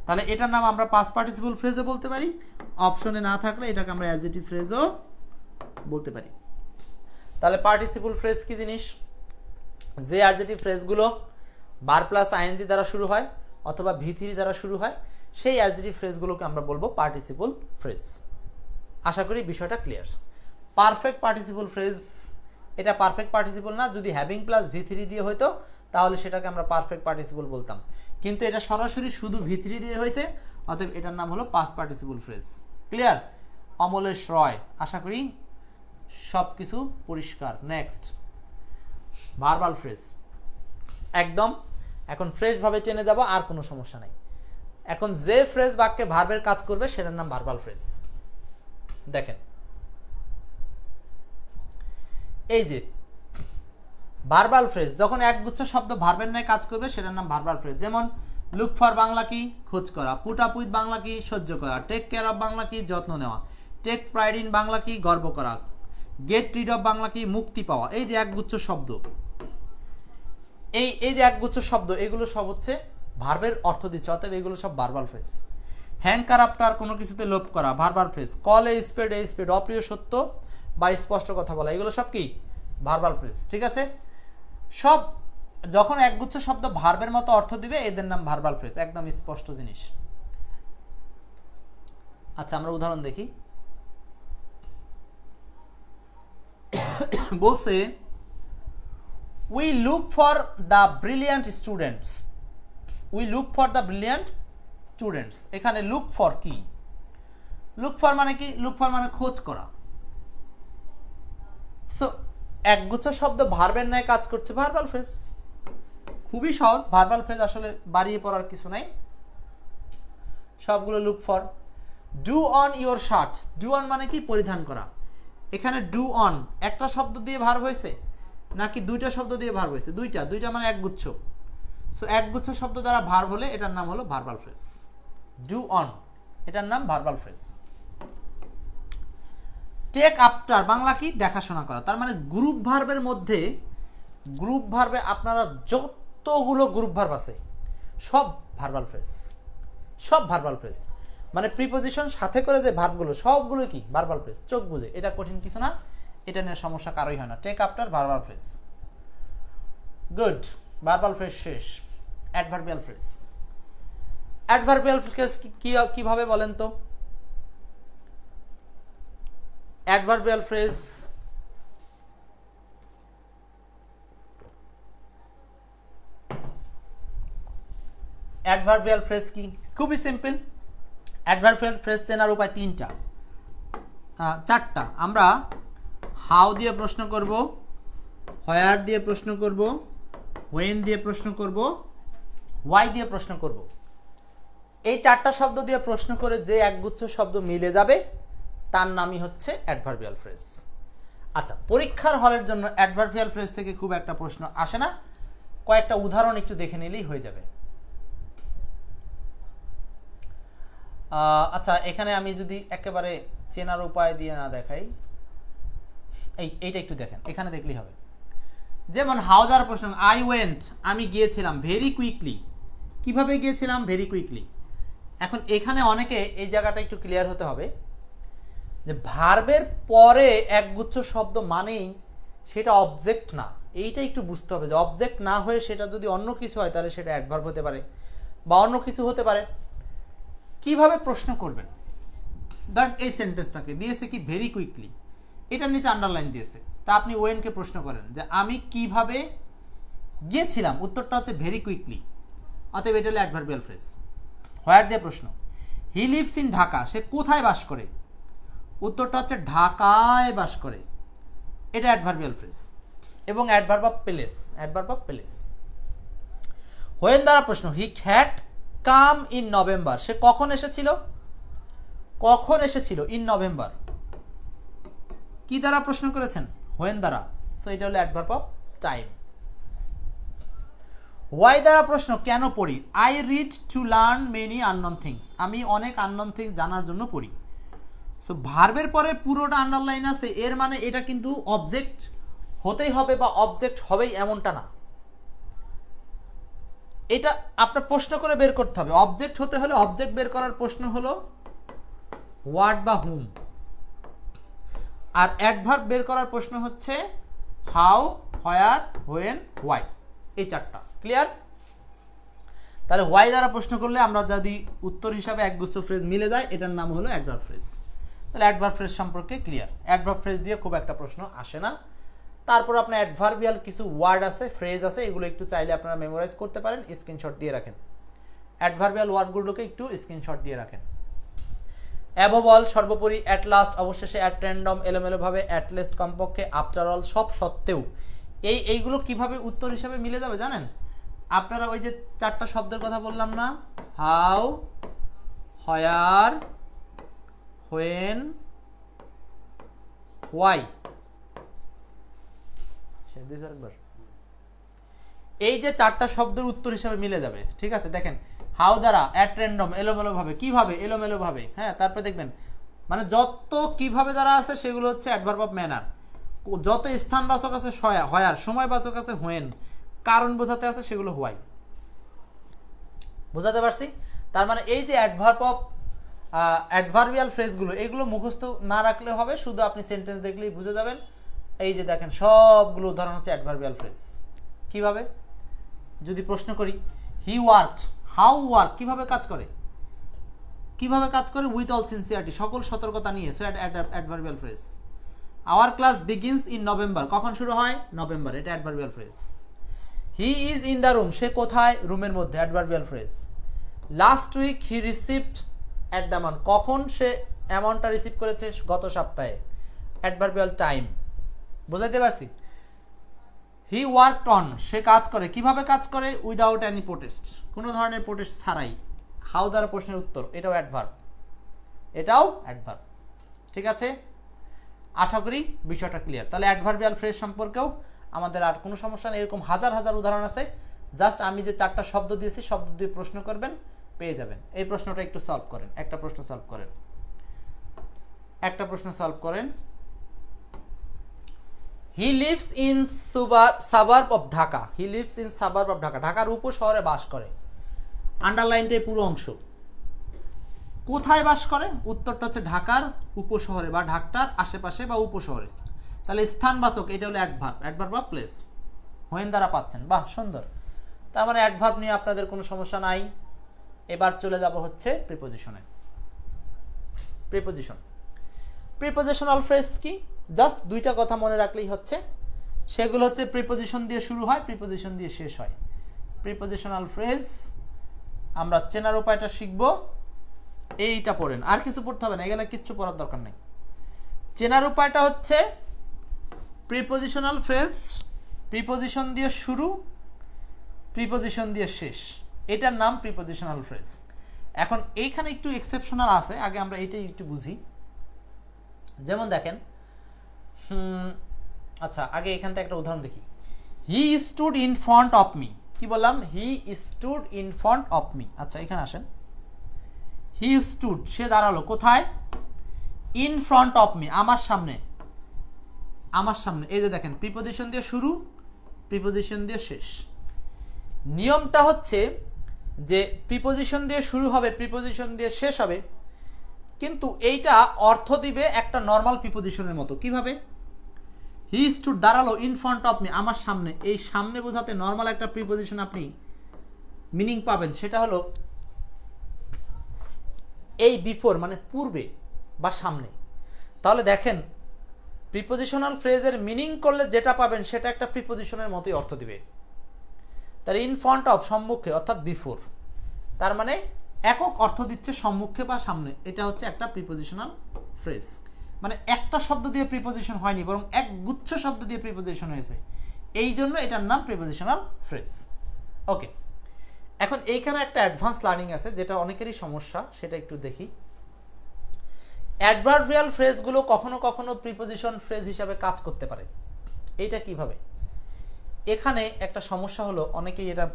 তাহলে এটার নাম আমরা পাস্ট পার্টিসিপল ফ্রেজও বলতে পারি, অপশনে না থাকলে এটাকে আমরা অ্যাডজেক্টিভ ফ্রেজও বলতে পারি। তাহলে পার্টিসিপল ফ্রেজ কি জিনিস? যে অ্যাডজেক্টিভ ফ্রেজগুলো ভার্ব প্লাস আইএনজি দ্বারা শুরু হয় অথবা ভি থ্রি দ্বারা শুরু হয় সেই অ্যাডজেক্টিভ ফ্রেজগুলোকে আমরা বলবো পার্টিসিপল ফ্রেজ। আশা করি বিষয়টা ক্লিয়ার। পারফেক্ট পার্টিসিপল ফ্রেজ, এটা পারফেক্ট পার্টিসিপল না। যদি হ্যাভিং প্লাস ভি থ্রি দিয়ে হইতো তাহলে সেটাকে আমরা পারফেক্ট পার্টিসিপল বলতাম, কিন্তু এটা সরাসরি শুধু ভি থ্রি দিয়ে হয়েছে, অতএব এটার নাম হলো past participle phrase. Clear? Amalesh Roy, আশা করি সব কিছু পরিষ্কার। Next verbal phrase. একদম এখন ফ্রেশ ভাবে টেনে যাব, আর কোনো সমস্যা নাই। এখন যে ফ্রেজ বাক্যে ভার্বের কাজ করবে সেটার নাম ভার্বাল ফ্রেজ। দেখেন এই যে ভার্বাল ফ্রেজ যখন একগুচ্ছ শব্দ ভার্বের ন্যায় কাজ করবে সেটার নাম ভার্বাল ফ্রেজ। যেমন লুক ফর বাংলা কি? খোঁজ করা। পুট আপ উইথ বাংলা কি? সহ্য করা। টেক কেয়ার অফ বাংলা কি? যত্ন নেওয়া। টেক প্রাইড ইন বাংলা কি? গর্ব করা। গেট রিড অফ বাংলা কি? মুক্তি পাওয়া। এই যে একগুচ্ছ শব্দ, এই যে একগুচ্ছ শব্দ, এগুলো সব হচ্ছে ভার্বের অর্থ দিচ্ছে, অতএব এগুলো সব ভার্বাল ফ্রেজ। হ্যাঙ্কার আফটার, কোনো কিছুতে লোভ করা, ভার্বাল ফ্রেজ। কল এ স্পেড, অপ্রিয় সত্য বা স্পষ্ট কথা বলা, এগুলো সব কি? Verbal phrase. ঠিক আছে? সব যখন একগুচ্ছ শব্দ ভার্বের মতো অর্থ দিবে এদের নাম ভার্বাল ফ্রেজ, একদম স্পষ্ট জিনিস। আচ্ছা আমরা উদাহরণ দেখি। বলছে we look for the brilliant students। এখানে look for কি? look for মানে কি? look for মানে খোঁজ করা। সো একগুচ্ছ শব্দ ভার্বের ন্যায় কাজ করছে, ভার্বাল ফ্রেজ। খুবই সহজ, ভার্বাল ফ্রেজ আসলে বাড়িয়ে পড়ার কিছু নাই, সবগুলো look for. Do on your shirt, do on মানে কি পরিধান করা। এখানে ডু অন একটা শব্দ দিয়ে ভার্ব হয়েছে নাকি দুইটা শব্দ দিয়ে ভার্ব হয়েছে? দুইটা মানে একগুচ্ছ। সো একগুচ্ছ শব্দ দ্বারা ভার্ব হলে এটার নাম হলো ভার্বাল ফ্রেজ। ডু অন এটার নাম verbal phrase. Take after Bangla কি দেখাশোনা করা, তার মানে গ্রুপ ভার্বের মধ্যে গ্রুপ ভার্বে আপনারা যতগুলো গ্রুপ ভার্ব আছে সব ভার্বাল ফ্রেজ, সব ভার্বাল ফ্রেজ। মানে প্রিপোজিশন সাথে করে যে ভার্বগুলো সবগুলো কি ভার্বাল ফ্রেজ, চোখ বুঝে, এটা কঠিন কিছু না, এটা নিয়ে সমস্যা কারোই হয় না। Take after verbal phrase. Good, verbal phrase শেষ। অ্যাডভার্বিয়াল ফ্রেজ, অ্যাডভার্বিয়াল ফ্রেজ কিভাবে বলেন তো? অ্যাডভার্বিয়াল ফ্রেজ অ্যাডভার্বিয়াল ফ্রেজ কি? খুবই সিম্পল। অ্যাডভার্বিয়াল ফ্রেজ চেনার উপায় চারটা। আমরা হাউ দিয়ে প্রশ্ন করব, হোয়ার দিয়ে প্রশ্ন করব, হোয়েন দিয়ে প্রশ্ন করব, ওয়াই দিয়ে প্রশ্ন করব। এই চারটা শব্দ দিয়ে প্রশ্ন করে যে একগুচ্ছ শব্দ মিলে যাবে তার নামই হচ্ছে অ্যাডভার্বিয়াল ফ্রেজ। আচ্ছা, পরীক্ষার হলের জন্য অ্যাডভার্বিয়াল ফ্রেজ থেকে খুব একটা প্রশ্ন আসে না, কয়েকটা উদাহরণ একটু দেখে নিলেই হয়ে যাবে। আচ্ছা, এখানে আমি যদি একেবারে চেনার উপায় দিয়ে না দেখাই, এইটা একটু দেখেন, এখানে দেখলেই হবে। যেমন হাউ দ্বারা প্রশ্ন, আই ওয়েন্ট আমি গিয়েছিলাম, ভেরি কুইকলি কিভাবে গিয়েছিলাম? Very quickly. এখন এখানে অনেকে এই জায়গাটা একটু ক্লিয়ার হতে হবে যে ভার্বের পরে একগুচ্ছ শব্দ মানেই সেটা অবজেক্ট না, এইটা একটু বুঝতে হবে যে অবজেক্ট না হয়ে সেটা যদি অন্য কিছু হয় তাহলে সেটা অ্যাডভার্ব হতে পারে বা অন্য কিছু হতে পারে। কিভাবে প্রশ্ন করবেন? দ্যাট এই সেন্টেন্সটাকে দিয়েছে কি ভেরি কুইকলি, এটার নিচে আন্ডারলাইন দিয়েছে, তা আপনি ওয়েনকে প্রশ্ন করেন যে আমি কিভাবে গিয়েছিলাম, উত্তরটা হচ্ছে ভেরি কুইকলি, অতএব এটা হলো অ্যাডভার্বিয়াল ফ্রেজ। হোয়ার দিয়ে প্রশ্ন, হি লিভস ইন ঢাকা, সে কোথায় বাস করে, উত্তরটা হচ্ছে ঢাকায় বাস করে, এটা অ্যাডভার্বিয়াল ফ্রেজ এবং adverb of place, adverb of place. When দ্বারা প্রশ্ন, he had come in November, সে কখন এসেছিল, কখন এসেছিল, ইন নভেম্বর। কি দ্বারা প্রশ্ন করেছেন? হোয়েন দ্বারা, সো এটা হলো অ্যাডভার্ব অফ টাইম। ওয়াই দ্বারা প্রশ্ন, কেন পড়ি, I read to learn many unknown things, আমি অনেক আননোন থিংস জানার জন্য পড়ি। সো ভার্বের পরে পুরোটা আন্ডারলাইন আছে, এর মানে এটা কিন্তু অবজেক্ট হতেই হবে বা অবজেক্ট হবেই এমনটা না, এটা আপনার প্রশ্ন করে বের করতে হবে। অবজেক্ট হতে হলে অবজেক্ট বের করার প্রশ্ন হলো হোয়াট বা হুম, আর অ্যাডভার্ব বের করার প্রশ্ন হচ্ছে হাউ, হোয়ার, হোয়েন, ওয়াই, এই চারটা। ক্লিয়ার? তাহলে ওয়াই দ্বারা প্রশ্ন করলে আমরা যদি উত্তর হিসাবে একগুচ্ছ ফ্রেজ মিলে যায় এটার নাম হলো অ্যাডভার্ব ফ্রেজ। তাহলে অ্যাডভার্ব ফ্রেজ সম্পর্কে ক্লিয়ার। অ্যাডভার্ব ফ্রেজ দিয়ে খুব একটা প্রশ্ন আসে না। তারপর আপনার অ্যাডভার্বিয়াল কিছু ওয়ার্ড আছে, ফ্রেজ আছে, এগুলো একটু চাইলে আপনারা মেমোরাইজ করতে পারেন, স্ক্রিনশট দিয়ে রাখেন। অ্যাডভার্বিয়াল ওয়ার্ডগুলোকে একটু স্ক্রিনশট দিয়ে রাখেন। অ্যাবভ অল সর্বোপরি, অ্যাট লাস্ট অবশেষে, অ্যাট র্যান্ডম এলোমেলোভাবে, অ্যাট লিস্ট কমপক্ষে, আফটার অল সব সত্ত্বেও, এইগুলো কিভাবে উত্তর হিসাবে মিলে যাবে জানেন? আপনারা ওই যে চারটা শব্দের কথা বললাম না, হাউ, হোয়ার, হোয়েন, ওয়াই, এই যে চারটা শব্দের উত্তর হিসাবে মিলে যাবে। ঠিক আছে, দেখেন হাউ দ্বারা অ্যাট র্যান্ডম এলোমেলো ভাবে, কিভাবে এলোমেলো ভাবে, হ্যাঁ, তারপরে দেখবেন মানে যত কিভাবে দ্বারা আছে সেগুলো হচ্ছে অ্যাডভার্ব অফ ম্যানার, যত স্থানবাচক আছে হোয়ার, সময়বাচক আছে হোয়েন, কারণ বোঝাতে আছে সেগুলো হোয়াই। বোঝাতে পারছি? তার মানে এই যে অ্যাডভার্ব অফ অ্যাডভার্বিয়াল ফ্রেজগুলো এগুলো মুখস্থ না রাখলে হবে, শুধু আপনি সেন্টেন্স দেখলেই বুঝে যাবেন। এই যে দেখেন সবগুলো উদাহরণ হচ্ছে অ্যাডভার্বিয়াল ফ্রেজ। কিভাবে? যদি প্রশ্ন করি হি ওয়ার্কড, হাউ ওয়ার্ক, কিভাবে কাজ করে, কিভাবে কাজ করে, উইথ অল সিনসিয়ারিটি, সকল সতর্কতা নিয়ে, so adverbial phrase. Our class begins in November, কখন শুরু হয়, নভেম্বর, এটা adverbial phrase. He is in the room, সে কোথায়, রুমের মধ্যে, adverbial phrase. Last week he received at the amount, কখন সে অ্যামাউন্টটা রিসিভ করেছে, গত সপ্তাহে, অ্যাডভার্বিয়াল টাইম। বুঝাইতে পারছি? হি ওয়ার্কড অন, সে কাজ করে। কিভাবে কাজ করে? উইদাউট এনি প্রোটেস্ট, কোনো ধরনের প্রোটেস্ট ছাড়াই। হাউ দ্বারা প্রশ্নের উত্তর, এটাও অ্যাডভার্ব, এটাও অ্যাডভার্ব। ঠিক আছে, আশা করি বিষয়টা ক্লিয়ার। তাহলে অ্যাডভার্বিয়াল ফ্রেজ সম্পর্কেও আমাদের আর কোনো সমস্যা নেই। এরকম হাজার হাজার উদাহরণ আছে। জাস্ট আমি যে 4টা শব্দ দিয়েছি, শব্দ দিয়ে প্রশ্ন করবেন, পেয়ে যাবেন। এই প্রশ্নটা একটু সলভ করেন, একটা প্রশ্ন সলভ করেন, একটা প্রশ্ন সলভ করেন। He lives in suburb of Dhaka, he lives in suburb of Dhaka, ঢাকার উপশহরে বাস করে। আন্ডারলাইনটাই পুরো অংশ। কোথায় বাস করে? উত্তরটা হচ্ছে ঢাকার উপশহরে বা ঢাকার আশেপাশে বা উপশহরে। তাহলে স্থানবাচক, এটা হলো adverb, adverb of place. When দ্বারা পাচ্ছেন, বাহ সুন্দর। তার মানে অ্যাডভার্ব নিয়ে আপনাদের কোনো সমস্যা নাই। এবার চলে যাব হচ্ছে প্রিপোজিশনে। প্রিপোজিশন, প্রিপোজিশনাল ফ্রেজ কি? জাস্ট 2টা কথা মনে রাখলেই হচ্ছে। সেগুলো হচ্ছে প্রিপোজিশন দিয়ে শুরু হয়, প্রিপোজিশন দিয়ে শেষ হয়। প্রিপোজিশনাল ফ্রেজ আমরা চেনার উপায়টা শিখব। এইটা পড়েন, আর কিছু পড়তে হবে না, এগুলো কিচ্ছু পড়ার দরকার নেই। চেনার উপায়টা হচ্ছে প্রিপোজিশনাল ফ্রেজ প্রিপোজিশন দিয়ে শুরু, প্রিপোজিশন দিয়ে শেষ, এটার নাম প্রিপোজিশনাল ফ্রেজ। এখন এইখানে একটু এক্সেপশনাল আছে, আগে আমরা এইটাই একটু বুঝি। যেমন দেখেন, আচ্ছা আগে এখান থেকে একটা উদাহরণ দেখি। হি stood in front of me, কি বললাম? হি stood in front of me. আচ্ছা এখানে আসেন, হি স্টুড, সে দাঁড়ালো কোথায়? ইন ফ্রন্ট অফ মি, আমার সামনে, আমার সামনে। এই যে দেখেন, প্রিপোজিশন দিয়ে শুরু, প্রিপোজিশন দিয়ে শেষ। নিয়মটা হচ্ছে যে প্রিপোজিশন দিয়ে শুরু হবে, প্রিপোজিশন দিয়ে শেষ হবে, কিন্তু এইটা অর্থ দিবে একটা নর্মাল প্রিপোজিশনের মতো। কিভাবে? হি স্টুড, দাঁড়ালো, ইন ফ্রন্ট অফ মি, আমার সামনে। এই সামনে বোঝাতে নর্মাল একটা প্রিপোজিশন আপনি মিনিং পাবেন, সেটা হলো এই বিফোর, মানে পূর্বে বা সামনে। তাহলে দেখেন, প্রিপোজিশনাল ফ্রেজের মিনিং করলে যেটা পাবেন সেটা একটা প্রিপোজিশনের মতোই অর্থ দিবে। তার ইন ফ্রন্ট অফ, সম্মুখে, অর্থাৎ বিফোর, তার মানে একক অর্থ দিচ্ছে সম্মুখে বা সামনে। এটা হচ্ছে একটা প্রিপোজিশনাল ফ্রেজ। মানে একটা শব্দ দিয়ে প্রিপোজিশন হয়নি, বরং এক গুচ্ছ শব্দ দিয়ে প্রিপোজিশন হয়েছে, এই জন্য এটার নাম প্রিপোজিশনাল ফ্রেজ। ওকে, এখন এইখানে একটা অ্যাডভান্স লার্নিং আছে, যেটা অনেকেরই সমস্যা, সেটা একটু দেখি। অ্যাডভার্বিয়াল ফ্রেজগুলো কখনো কখনো প্রিপোজিশন ফ্রেজ হিসাবে কাজ করতে পারে। এইটা কিভাবে? এখানে একটা সমস্যা হলো, অনেকেই এটা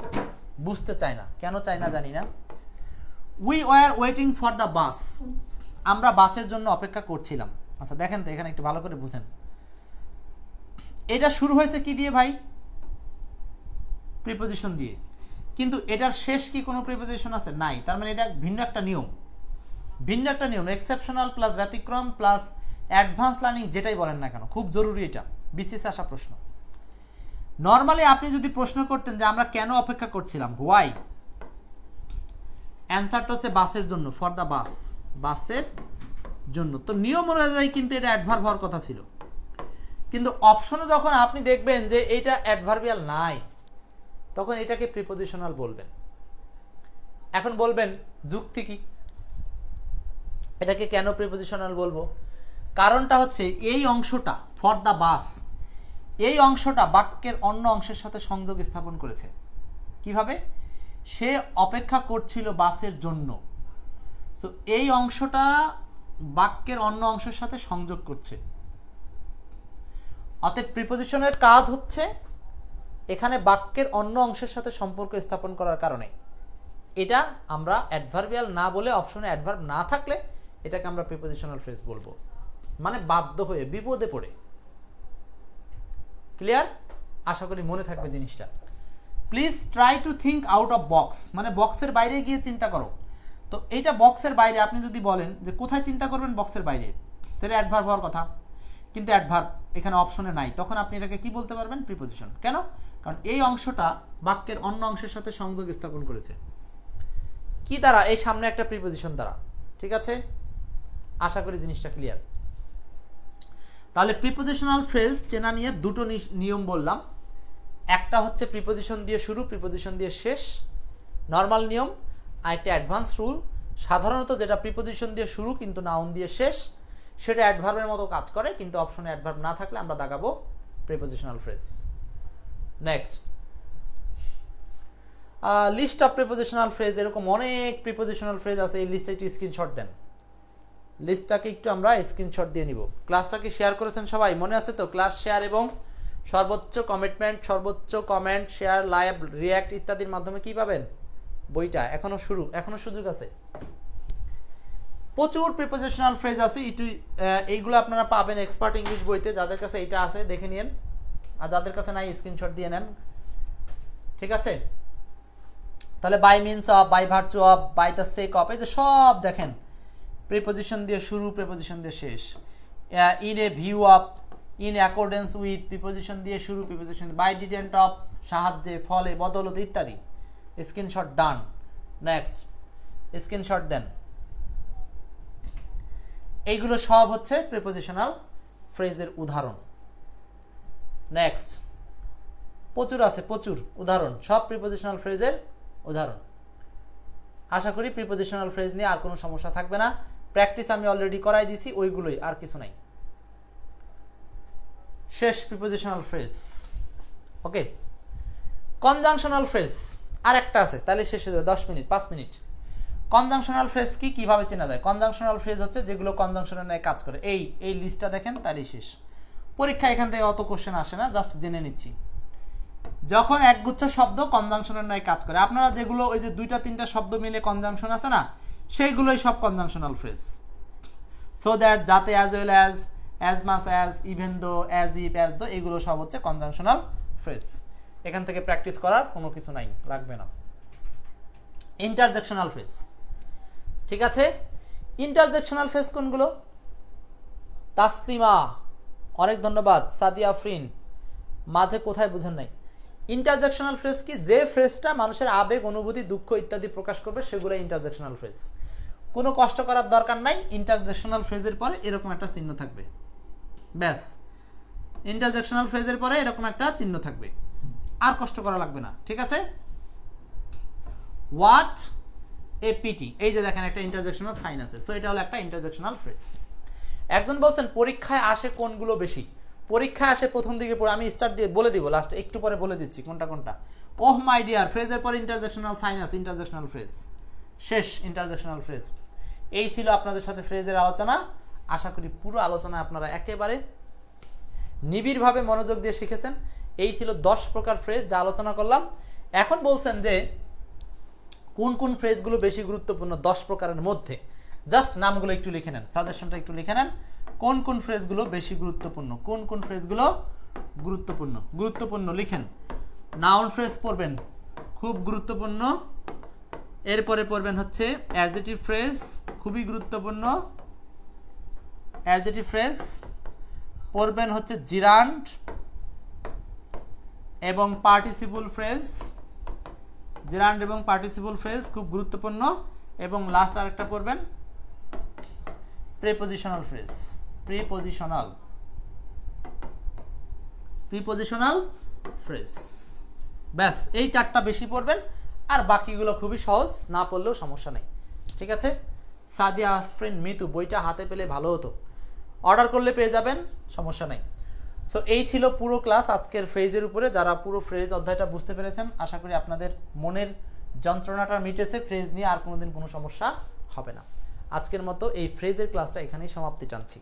বুঝতে চায় না। কেন চায় না জানি না। We were waiting for the bus, আমরা বাসের জন্য অপেক্ষা করছিলাম। আচ্ছা দেখেন তো, এখানে একটু ভালো করে বুঝেন। এটা শুরু হয়েছে কি দিয়ে ভাই? প্রিপোজিশন দিয়ে। কিন্তু এটার শেষ কি কোনো প্রিপোজিশন আছে? নাই। তার মানে এটা ভিন্ন একটা নিয়ম, ভিন্ন একটা নিয়ম। এক্সেপশনাল প্লাস ব্যতিক্রম প্লাস অ্যাডভান্স লার্নিং, যেটাই বলেন না কেন, খুব জরুরি এটা, বিসিএস আসা প্রশ্ন। নর্মালি আপনি যদি প্রশ্ন করতেন যে আমরা কেন অপেক্ষা করছিলাম, হোয়াই, অ্যান্সারটা হচ্ছে বাসের জন্য, ফর দ্য বাস, বাসের জন্য। তো নিয়ম অনুযায়ী কিন্তু এটা অ্যাডভার্ব হওয়ার কথা ছিল, কিন্তু অপশনে যখন আপনি দেখবেন যে এইটা অ্যাডভার্বিয়াল নাই, তখন এটাকে প্রিপোজিশনাল বলবেন। এখন বলবেন যুক্তি কি, এটাকে কেন প্রিপোজিশনাল বলবো? কারণটা হচ্ছে এই অংশটা, ফর দ্য বাস, এই অংশটা বাক্যের অন্য অংশের সাথে সংযোগ স্থাপন করেছে। কিভাবে? সে অপেক্ষা করছিল বাসের জন্য, সো এই অংশটা বাক্যের অন্য অংশের সাথে সংযোগ করছে। অতএব প্রিপোজিশনের কাজ হচ্ছে এখানে বাক্যের অন্য অংশের সাথে সম্পর্ক স্থাপন করার কারণে। এটা আমরা অ্যাডভার্বিয়াল না বলে, অপশনে অ্যাডভার্ব না থাকলে এটাকে আমরা প্রিপোজিশনাল ফ্রেজ বলবো, মানে বাধ্য হয়ে, বিপদে পড়ে। ক্লিয়ার? আশা করি মনে থাকবে জিনিসটা। Please try to think out of box, মানে বক্সের বাইরে গিয়ে চিন্তা করো। তো এইটা বক্সের বাইরে, আপনি যদি বলেন যে কোথায় চিন্তা করবেন, বক্সের বাইরে, তাহলে অ্যাডভার্ব হওয়ার কথা, কিন্তু অ্যাডভার্ব এখানে অপশনে নাই। তখন আপনি এটাকে কি বলতে পারবেন? প্রিপোজিশন। কেন? কারণ এই অংশটা বাক্যের অন্য অংশের সাথে সংযোগ স্থাপন করেছে। কি দ্বারা? এই সামনে একটা প্রিপোজিশন দ্বারা। ঠিক আছে, আশা করি জিনিসটা ক্লিয়ার। তাহলে প্রিপোজিশনাল ফ্রেজ চেনা নিয়ে দুটো নিয়ম বললাম। একটা হচ্ছে প্রিপোজিশন দিয়ে শুরু, প্রিপোজিশন দিয়ে শেষ, নর্মাল নিয়ম। আর একটা অ্যাডভান্স রুল, সাধারণত যেটা প্রিপোজিশন দিয়ে শুরু কিন্তু নাউন দিয়ে শেষ, সেটা অ্যাডভার্বের মতো কাজ করে, কিন্তু অপশনে অ্যাডভার্ব না থাকলে আমরা দাগাবো prepositional phrase. Next, list of prepositional phrase, এরকম অনেক প্রিপোজিশনাল ফ্রেজ আছে। এই লিস্টে একটু স্ক্রিনশট দেন, লিস্টটাকে একটু আমরা স্ক্রিনশট দিয়ে নিব। ক্লাসটাকে শেয়ার করেছেন সবাই, মনে আছে তো? ক্লাস শেয়ার এবং সর্বোচ্চ কমিটমেন্ট, সর্বোচ্চ কমেন্ট, শেয়ার, লাইভ, রিয়্যাক্ট ইত্যাদির মাধ্যমে কি পাবেন? বইটা এখনো সুযোগ আছে। প্রচুর প্রিপোজিশনাল ফ্রেজ আছে, একটু এইগুলো আপনারা পাবেন এক্সপার্ট ইংলিশ বইতে। যাদের কাছে এটা আছে দেখে নিন, আর যাদের কাছে নাই স্ক্রিনশট দিয়ে নেন, ঠিক আছে? তাহলে by means of, by virtue of, by the sake of, এই যে সব দেখেন প্রিপোজিশন দিয়ে শুরু, প্রিপোজিশন দিয়ে শেষ। In a view of, in accordance with, preposition দিয়ে শুরু, প্রিপোজিশন বাই ডিডেন্ট অফ, সাহায্যে, ফলে, বদলতে ইত্যাদি। স্ক্রিনশট ডান। নেক্সট, স্ক্রিনশট দেন। এইগুলো সব হচ্ছে প্রিপোজিশনাল ফ্রেজের উদাহরণ। নেক্সট, প্রচুর আছে, প্রচুর উদাহরণ, সব প্রিপোজিশনাল ফ্রেজের উদাহরণ। আশা করি প্রিপোজিশনাল ফ্রেজ নিয়ে আর কোনো সমস্যা থাকবে না। প্র্যাকটিস আমি অলরেডি করাই দিছি, ওইগুলোই, আর কিছু নাই। শেষ প্রিপোজিশনাল ফ্রেজ। ওকে, কনজাংশনাল ফ্রেজ আর একটা আছে, তাহলে শেষ হয়ে যাবে 10 মিনিট, 5 মিনিট। কনজাংশনাল ফ্রেজ কি, কিভাবে চেনা যায়? কনজাংশনাল ফ্রেজ হচ্ছে যেগুলো কনজাংশনের ন্যায় কাজ করে। এই লিস্টটা দেখেন, তাহলেই শেষ। পরীক্ষা এখান থেকে অত কোশ্চেন আসে না, জাস্ট জেনে নিচ্ছি। যখন একগুচ্ছ শব্দ কনজাংশনের ন্যায় কাজ করে, আপনারা যেগুলো ওই যে 2-3টা শব্দ মিলে কনজাংশন আছে না, সেইগুলোই সব কনজাংশনাল ফ্রেজ। সো দ্যাট, যাতে, as well as, as much as, even though, as if, as though, এগুলো সব হচ্ছে কনজাংশনাল ফ্রেজ। এখান থেকে প্র্যাকটিস করার কোনো কিছু নাই, লাগবে না। ইন্টারজেকশনাল ফ্রেজ, ঠিক আছে? ইন্টারজেকশনাল ফ্রেজ কোনগুলো? তাসলিমা, অনেক ধন্যবাদ। সাদিয়া আফরিন, মাঝে কোথায় বুঝেন নাই? ইন্টারজেকশনাল ফ্রেজ কি? যে ফ্রেজটা মানুষের আবেগ, অনুভূতি, দুঃখ ইত্যাদি প্রকাশ করবে, সেগুলো ইন্টারজেকশনাল ফ্রেজ। কোনো কষ্ট করার দরকার নাই, ইন্টারজেকশনাল ফ্রেজের পরে এরকম একটা চিহ্ন থাকবে, ব্যাস। ইন্টারজেকশনাল ফ্রেজের পরে এরকম একটা চিহ্ন থাকবে, আর কষ্ট করা লাগবে না, ঠিক আছে? হোয়াট এ পিটি, এই যে দেখেন একটা ইন্টারজেকশনাল সাইন আছে, সো এটা হলো একটা ইন্টারজেকশনাল ফ্রেজ। একজন বলছেন পরীক্ষায় আসে কোনগুলো বেশি? পরীক্ষায় আসে প্রথম দিকে, আমি স্টার্ট দিয়ে বলে দিব, লাস্টে একটু পরে বলে দিচ্ছি কোনটা কোনটা। ওহ মাই ডিয়ার, ফ্রেজের পর ইন্টারজেকশনাল সাইন আছে, ইন্টারজেকশনাল ফ্রেজ। শেষ ইন্টারজেকশনাল ফ্রেজ। এই ছিল আপনাদের সাথে ফ্রেজের আলোচনা। আশা করি পুরো আলোচনা আপনারা একেবারে নিবিড়ভাবে মনোযোগ দিয়ে শিখেছেন। এই ছিল 10 প্রকার ফ্রেজ যা আলোচনা করলাম। এখন বলছেন যে কোন কোন ফ্রেজগুলো বেশি গুরুত্বপূর্ণ 10 প্রকারের মধ্যে, জাস্ট নামগুলো একটু লিখে নেন, সাজেশনটা একটু লিখে নেন। কোন কোন ফ্রেজগুলো বেশি গুরুত্বপূর্ণ, কোন কোন ফ্রেজগুলো গুরুত্বপূর্ণ লিখেন। নাউন ফ্রেজ পড়বেন, খুব গুরুত্বপূর্ণ। এরপরে পড়বেন হচ্ছে অ্যাডজেক্টিভ ফ্রেজ, খুবই গুরুত্বপূর্ণ। অ্যাডজেক্টিভ ফ্রেজ পড়বেন হচ্ছে জিরান্ড এবং পার্টিসিপল ফ্রেজ, জিরান্ড এবং পার্টিসিপল ফ্রেজ খুব গুরুত্বপূর্ণ। এবং লাস্ট আরেকটা পড়বেন প্রিপোজিশনাল ফ্রেজ, প্রিপোজিশনাল ফ্রেজ। ব্যাস, এই 4টা বেশি পড়বেন, আর বাকিগুলো খুবই সহজ, না পড়লেও সমস্যা নেই, ঠিক আছে? সাদিয়া আফরিন মিতু, বইটা হাতে পেলে ভালো হতো, অর্ডার করলে পেয়ে যাবেন, সমস্যা নেই। সো এই ছিল পুরো ক্লাস আজকের ফ্রেজের উপরে। যারা পুরো ফ্রেজ অধ্যায়টা বুঝতে পেরেছেন, আশা করি আপনাদের মনের যন্ত্রণাটা মিটেছে, ফ্রেজ নিয়ে আর কোনোদিন কোনো সমস্যা হবে না। আজকের মতো এই ফ্রেজের ক্লাসটা এখানেই সমাপ্তি টানছি।